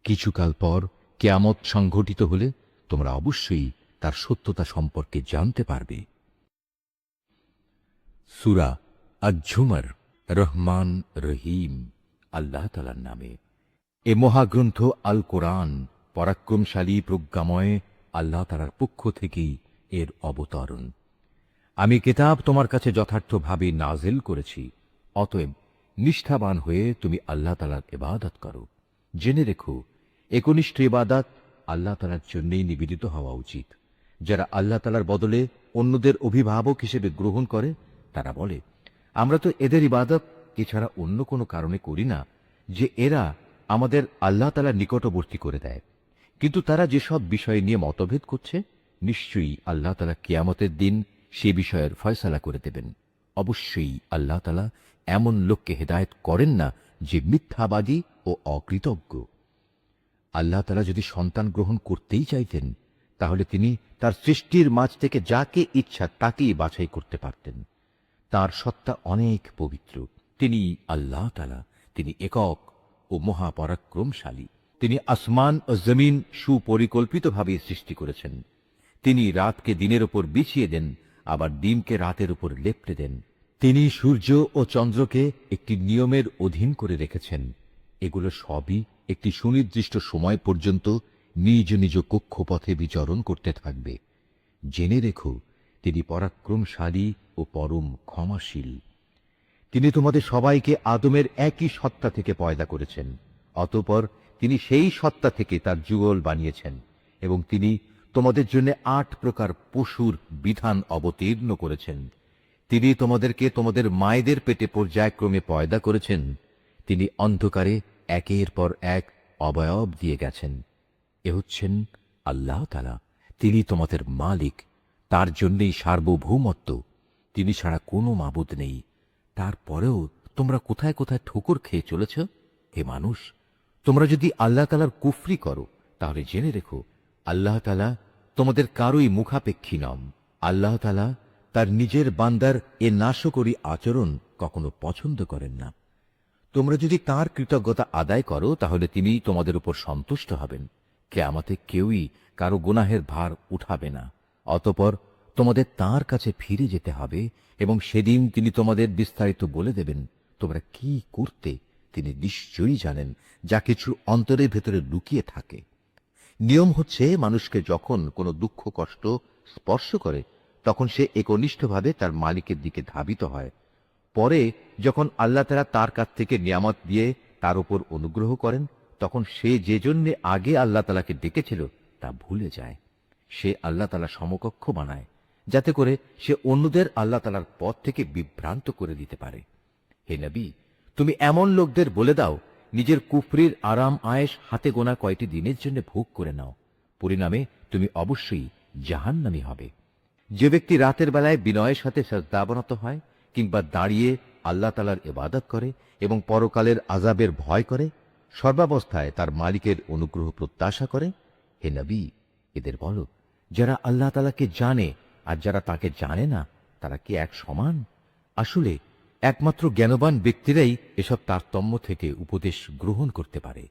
কিছুকাল পর কিয়ামত সংঘটিত হলে তোমরা অবশ্যই তার সত্যতা সম্পর্কে জানতে পারবে। সূরা আজ-ঝুমার, রহমান রহিম, আল্লাহ তাআলার নামে। এ মহাগ্রন্থ আল কোরআন পরাক্রমশালী প্রজ্ঞাময় আল্লাহ তাআলার পক্ষ থেকেই এর অবতরণ। আমি কিতাব তোমার কাছে যথার্থভাবে নাজিল করেছি, অতএব নিষ্ঠাবান হয়ে তুমি আল্লাহ তাআলার ইবাদত করো। জেনে রেখো, একনিষ্ঠ ইবাদত আল্লাহ তাআলার জন্যই নিবেদিত হওয়া উচিত। যারা আল্লাহ তাআলার বদলে অন্যদের অভিভাবক হিসেবে গ্রহণ করে, তারা বলে, আমরা তো এদের ইবাদত এছাড়া অন্য কোনো কারণে করি না যে এরা আমাদের আল্লাহ তাআলার নিকটবর্তী করে দেয়। কিন্তু তারা যেসব বিষয় নিয়ে মতভেদ করছে, নিশ্চয়ই আল্লাহ তাআলা কিয়ামতের দিন সে বিষয়ের ফয়সালা করে দেবেন। অবশ্যই আল্লাহ তাআলা এমন লোককে হেদায়েত করেন না যে মিথ্যাবাদী ও অকৃতজ্ঞ। আল্লাহ তাআলা যদি সন্তান গ্রহণ করতেই চাইতেন, তাহলে তিনি তার সৃষ্টির মাঝ থেকে যাকে ইচ্ছা তাকেই বাছাই করতে পারতেন। তার সত্তা অনেক পবিত্র, তিনি আল্লাহ তাআলা, তিনি একক ও মহাপরাক্রমশালী। তিনি আসমান ও জমিন সুপরিকল্পিতভাবে সৃষ্টি করেছেন। তিনি রাতকে দিনের উপর বিছিয়ে দেন, আবার দিনকে রাতের উপর লেপ্টে দেন। তিনি সূর্য ও চন্দ্রকে একটি নিয়মের অধীন করে রেখেছেন। এগুলো সবই একটি সুনির্দিষ্ট সময় পর্যন্ত নিজ নিজ কক্ষপথে বিচরণ করতে থাকবে। জেনে রেখো, তিনি পরাক্রমশালী ও পরম ক্ষমাশীল। তিনি তোমাদের সবাইকে আদমের একই সত্তা থেকে পয়দা করেছেন। অতঃপর তিনি সেই সত্তা থেকে তার যুগল বানিয়েছেন এবং তিনি তোমাদের জন্য 8 প্রকার পশুর বিধান অবতীর্ণ করেছেন। তিনি তোমাদেরকে তোমাদের মায়েদের পেটে পর্যায়ক্রমে পয়দা করেছেন। তিনি অন্ধকারে একের পর এক অবয়ব দিয়ে গেছেন। এ হচ্ছেন আল্লাহ তাআলা। তিনি তোমাদের মালিক, তার জন্যই সার্বভৌমত্ব। তিনি ছাড়া কোনো মাবুদ নেই। তারপরেও তোমরা কোথায় কোথায় ঠোকর খেয়ে চলেছ? হে মানুষ, তোমরা যদি আল্লাহ তাআলার কুফরি করো, তাহলে জেনে রেখো, আল্লাহ তাআলা তোমাদের কারোই মুখাপেক্ষী নন। আল্লাহ তাআলা তার নিজের বান্দার এ নাশকরী আচরণ কখনো পছন্দ করেন না। তোমরা যদি তাঁর কৃতজ্ঞতা আদায় করো, তাহলে তিনি তোমাদের উপর সন্তুষ্ট হবেন। কিয়ামতে কেউই কারো গুনাহের ভার উঠাবে না। অতঃপর তোমাদের তাঁর কাছে ফিরে যেতে হবে এবং সেদিন তিনি তোমাদের বিস্তারিত বলে দেবেন তোমরা কি করতে। তিনি নিশ্চয়ই জানেন যা কিছু অন্তরের ভেতরে লুকিয়ে থাকে। নিয়ম হচ্ছে, মানুষকে যখন কোনো দুঃখ কষ্ট স্পর্শ করে, তখন সে একনিষ্ঠভাবে তার মালিকের দিকে ধাবিত হয়। পরে যখন আল্লাহ তাআলা তার কাছ থেকে নিয়ামত দিয়ে তার উপর অনুগ্রহ করেন, তখন সে যে জন্যে আগে আল্লাহ তাআলাকে ডেকেছিল তা ভুলে যায়। সে আল্লাহ তাআলা সমকক্ষ বানায়, যাতে করে সে অন্যদের আল্লাহ তাআলার পথ থেকে বিভ্রান্ত করে দিতে পারে। হে নবী, তুমি এমন লোকদের বলে দাও, নিজের কুফরির আরাম আয়েশ হাতে গোনা কয়টি দিনের জন্য ভোগ করে নাও। পরিণামে তুমি অবশ্যই জাহান্নামী হবে। যে ব্যক্তি রাতের বেলায় বিনয়ের সাথে সাজদাবনত হয়, কিংবা দাঁড়িয়ে আল্লাহ তাআলার ইবাদত করে এবং পরকালের আযাবের ভয় করে, সর্বাবস্থায় তার মালিকের অনুগ্রহ প্রত্যাশা করে, হে নবী, এদের বলো, যারা আল্লাহ তাআলাকে জানে আর যারা তাকে জানে না, তারা কি এক সমান? আসলে একমাত্র জ্ঞানবান ব্যক্তিরাই এসব তারতম্য থেকে উপদেশ গ্রহণ করতে পারে।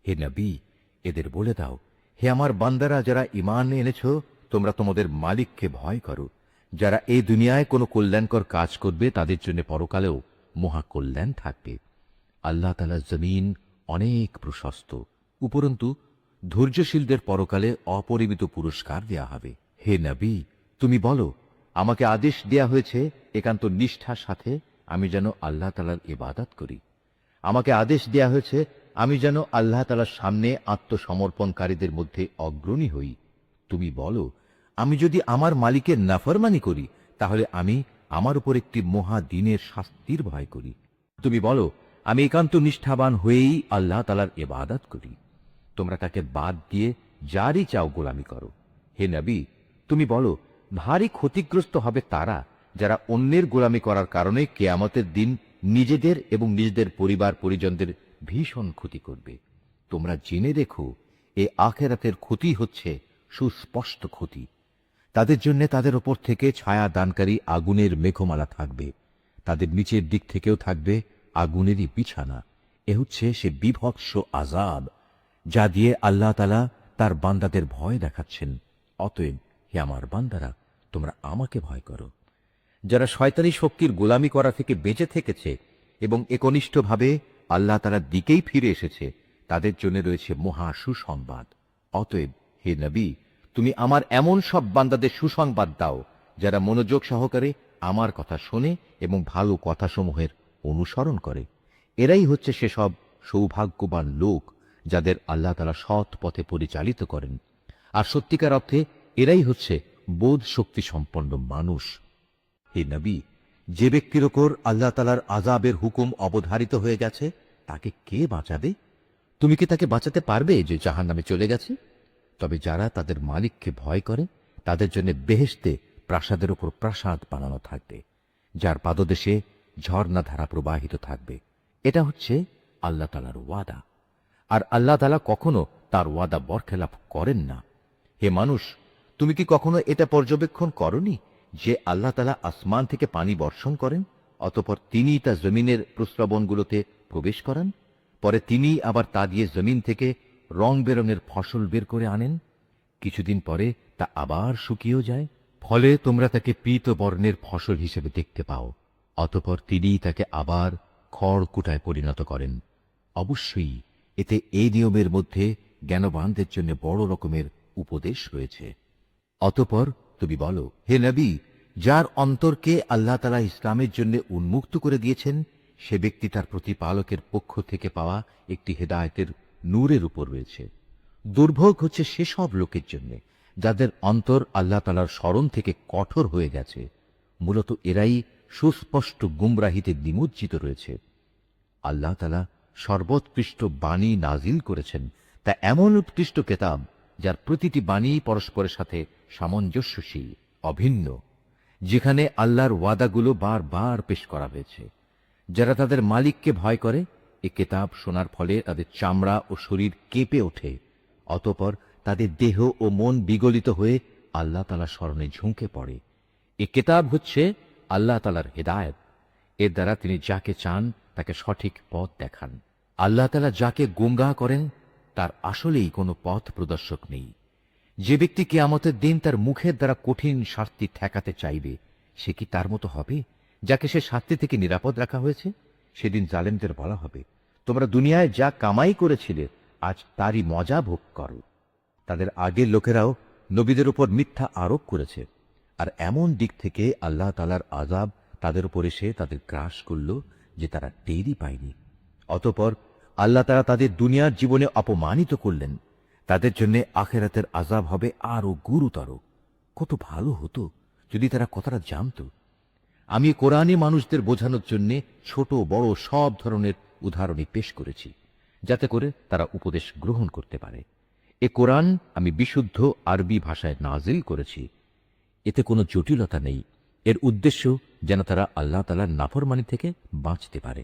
হে নবী, এদের বলে দাও, হে আমার বান্দারা, যারা ঈমান এনেছ, তোমরা তোমাদের মালিককে ভয় করো। যারা এই দুনিয়ায় কোনো কল্যাণকর কাজ করবে, তাদের জন্য পরকালেও মহা কল্যাণ থাকবে। আল্লাহ তাআলার জমিন অনেক প্রশস্ত। উপরন্তু ধৈর্যশীলদের পরকালে অপরিমিত পুরস্কার দেয়া হবে। হে নবী, তুমি বলো, আমাকে আদেশ দেয়া হয়েছে একান্ত নিষ্ঠার সাথে আমি যেন আল্লাহ তাআলার ইবাদত করি। আমাকে আদেশ দেয়া হয়েছে আমি যেন আল্লাহ তাআলার সামনে আত্মসমর্পণকারীদের মধ্যে অগ্রণী হই। তুমি বলো, আমি যদি আমার মালিকের নাফরমানি করি, তাহলে আমি আমার উপর একটি মহা দিনের শাস্তির ভয় করি। তুমি বলো, আমি একান্ত নিষ্ঠাবান হয়েই আল্লাহ তাআলার ইবাদত করি। তোমরা তাকে বাদ দিয়ে যারই চাও গোলামি করো। হে নবী, তুমি বলো, ভারী ক্ষতিগ্রস্ত হবে তারা যারা অন্যের গোলামি করার কারণে কিয়ামতের দিন নিজেদের এবং নিজেদের পরিবার পরিজনদের ভীষণ ক্ষতি করবে। তোমরা জেনে রেখো, এ আখিরাতের ক্ষতি হচ্ছে সুস্পষ্ট ক্ষতি। তাদের জন্য তাদের ওপর থেকে ছায়া দানকারী আগুনের মেঘমালা থাকবে, তাদের নিচের দিক থেকেও থাকবে আগুনেরই বিছানা। এ হচ্ছে সে বিভৎস আযাব যা দিয়ে আল্লাহ তাআলা তার বান্দাদের ভয় দেখাচ্ছেন। অতএব হে আমার বান্দারা, তোমরা আমাকে ভয় করো। যারা শয়তানি শক্তির গোলামি করা থেকে বেঁচে থেকেছে এবং একনিষ্ঠভাবে আল্লাহ তাআলার দিকেই ফিরে এসেছে, তাদের জন্য রয়েছে মহা সুসংবাদ। অতএব হে নবী, তুমি আমার এমন সব বান্দাদের সুসংবাদ দাও যারা মনোযোগ সহকারে আমার কথা শোনে এবং ভালো কথাসমূহের অনুসরণ করে। এরাই হচ্ছে সেসব সৌভাগ্যবান লোক যাদের আল্লাহ তাআলা সৎ পথে পরিচালিত করেন। আর সত্যিকার অর্থে এরাই হচ্ছে বোধ শক্তি সম্পন্ন মানুষ। হে নবী, যে ব্যক্তির ওপর আল্লাহ তাআলার আযাবের হুকুম অবধারিত হয়ে গেছে, তাকে কে বাঁচাবে? তুমি কি তাকে বাঁচাতে পারবে যে জাহান্নামে চলে গেছে? তবে যারা তাদের মালিককে ভয় করে, তাদের জন্য বেহেশতে প্রাসাদের উপর প্রাসাদ বানানো থাকবে, যার পাদদেশে ঝর্ণাধারা প্রবাহিত থাকবে। এটা হচ্ছে আল্লাহ তাআলার ওয়াদা, আর আল্লাহ তাআলা কখনো তার ওয়াদা বরখেলাপ করেন না। হে মানুষ, তুমি কি কখনো এটা পর্যবেক্ষণ করনি যে আল্লাহ তাআলা আসমান থেকে পানি বর্ষণ করেন অতঃপর তিনি তা জমিনের প্রস্রবণগুলোতে প্রবেশ করান। পরে তিনি আবার তা দিয়ে জমিন থেকে রং বেরঙের ফসল বের করে আনেন। কিছুদিন পরে তা আবার শুকিয়েও যায়। ফলে তোমরা তাকে পীত বর্ণের ফসল হিসেবে দেখতে পাও। অতঃপর তিনি তাকে আবার খড়কুটায় পরিণত করেন। অবশ্যই এতে এই নিয়মের মধ্যে জ্ঞানবানদের জন্য বড় রকমের উপদেশ রয়েছে। অতঃপর তুমি বলো, হে নবী, যার অন্তরকে আল্লাহ তাআলা ইসলামের জন্য উন্মুক্ত করে দিয়েছেন, সে ব্যক্তি তার প্রতিপালকের পক্ষ থেকে পাওয়া একটি হেদায়েতের নূরের উপর রয়েছে। দুর্ভোগ হচ্ছে সেসব লোকের জন্য যাদের অন্তর আল্লাহ তাআলার স্মরণ থেকে কঠোর হয়ে গেছে। মূলত এরাই সুস্পষ্ট গুমরাহিতে নিমজ্জিত রয়েছে। আল্লাহ তাআলা সর্বোৎকৃষ্ট বাণী নাজিল করেছেন, তা এমন উৎকৃষ্ট কেতাব যার প্রতিটি বাণী পরস্পরের সাথে সামঞ্জস্যশীল, অভিন্ন, যেখানে আল্লাহর ওয়াদাগুলো বারবার পেশ করা হয়েছে। যারা তাদের মালিককে ভয় করে, এ কেতাব শোনার ফলে তাদের চামড়া ও শরীর কেঁপে ওঠে। অতঃপর তাদের দেহ ও মন বিগলিত হয়ে আল্লাহ তাআলার স্মরণে ঝুঁকে পড়ে। এ কেতাব হচ্ছে আল্লাহ তাআলার হেদায়েত। এর দ্বারা তিনি যাকে চান তাকে সঠিক পথ দেখান। আল্লাহ তাআলা যাকে গুমরাহ করেন তার আসলেই কোনো পথ প্রদর্শক নেই। যে ব্যক্তি কিয়ামতের দিন তার মুখের দ্বারা কঠিন শাস্তি ঠেকাতে চাইবে, সে কি তার মতো হবে যাকে সে শাস্তি থেকে নিরাপদ রাখা হয়েছে? সেদিন জালেমদের বলা হবে, তোমরা দুনিয়ায় যা কামাই করেছিলে আজ তারই মজা ভোগ করো। তাদের আগের লোকেরাও নবীদের উপর মিথ্যা আরোপ করেছে, আর এমন দিক থেকে আল্লাহ তাআলার আযাব তাদের উপর এসে তাদের গ্রাস করল যে তারা টেরই পায়নি। অতঃপর আল্লাহ তাআলা তাদের দুনিয়ার জীবনে অপমানিত করলেন। তাদের জন্য আখিরাতের আযাব হবে আরো গুরুতর। কত ভালো হতো যদি তারা কথাটা জানত। আমি কোরআনে মানুষদের বোঝানোর জন্য ছোট বড় সব ধরনের উদাহরণই পেশ করেছি, যাতে করে তারা উপদেশ গ্রহণ করতে পারে। এ কোরআন আমি বিশুদ্ধ আরবি ভাষায় নাজিল করেছি। এতে কোনো জটিলতা নেই। এর উদ্দেশ্য যেন তারা আল্লাহ তাআলার নাফরমানি থেকে বাঁচতে পারে।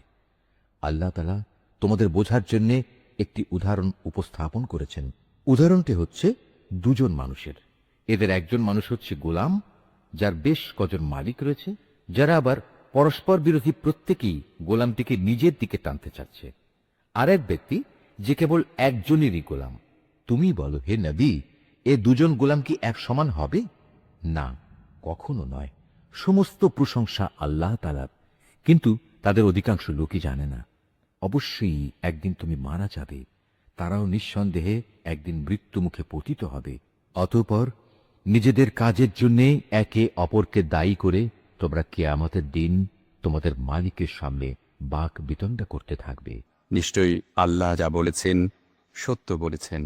আল্লাহ তাআলা তোমাদের বোঝার জন্য একটি উদাহরণ উপস্থাপন করেছেন। উদাহরণটি হচ্ছে দুজন মানুষের। এদের একজন মানুষ হচ্ছে গোলাম, যার বেশ কজন মালিক রয়েছে, যারা আবার পরস্পর বিরোধী, প্রত্যেকেই গোলামটিকে নিজের দিকে টানতে চাচ্ছে। আরেক ব্যক্তি যে কেবল একজনেরই গোলাম। তুমি বলো, হে নবী, এ দুজন গোলাম কি এক সমান হবে? না, কখনো নয়। সমস্ত প্রশংসা আল্লাহ তাআলার, কিন্তু তাদের অধিকাংশ লোকই জানে না। অবশ্যই একদিন তুমি মারা যাবে, তারাও নিঃসন্দেহে একদিন মৃত্যুমুখে পতিত হবে। অতঃপর নিজেদের কাজের জন্য একে অপরকে দায়ী করে তোমরা কিয়ামতের দিন তোমাদের মালিকের সামনে বাক বিতণ্ডা করতে থাকবে। নিশ্চয়ই আল্লাহ যা বলেছেন সত্য বলেছেন।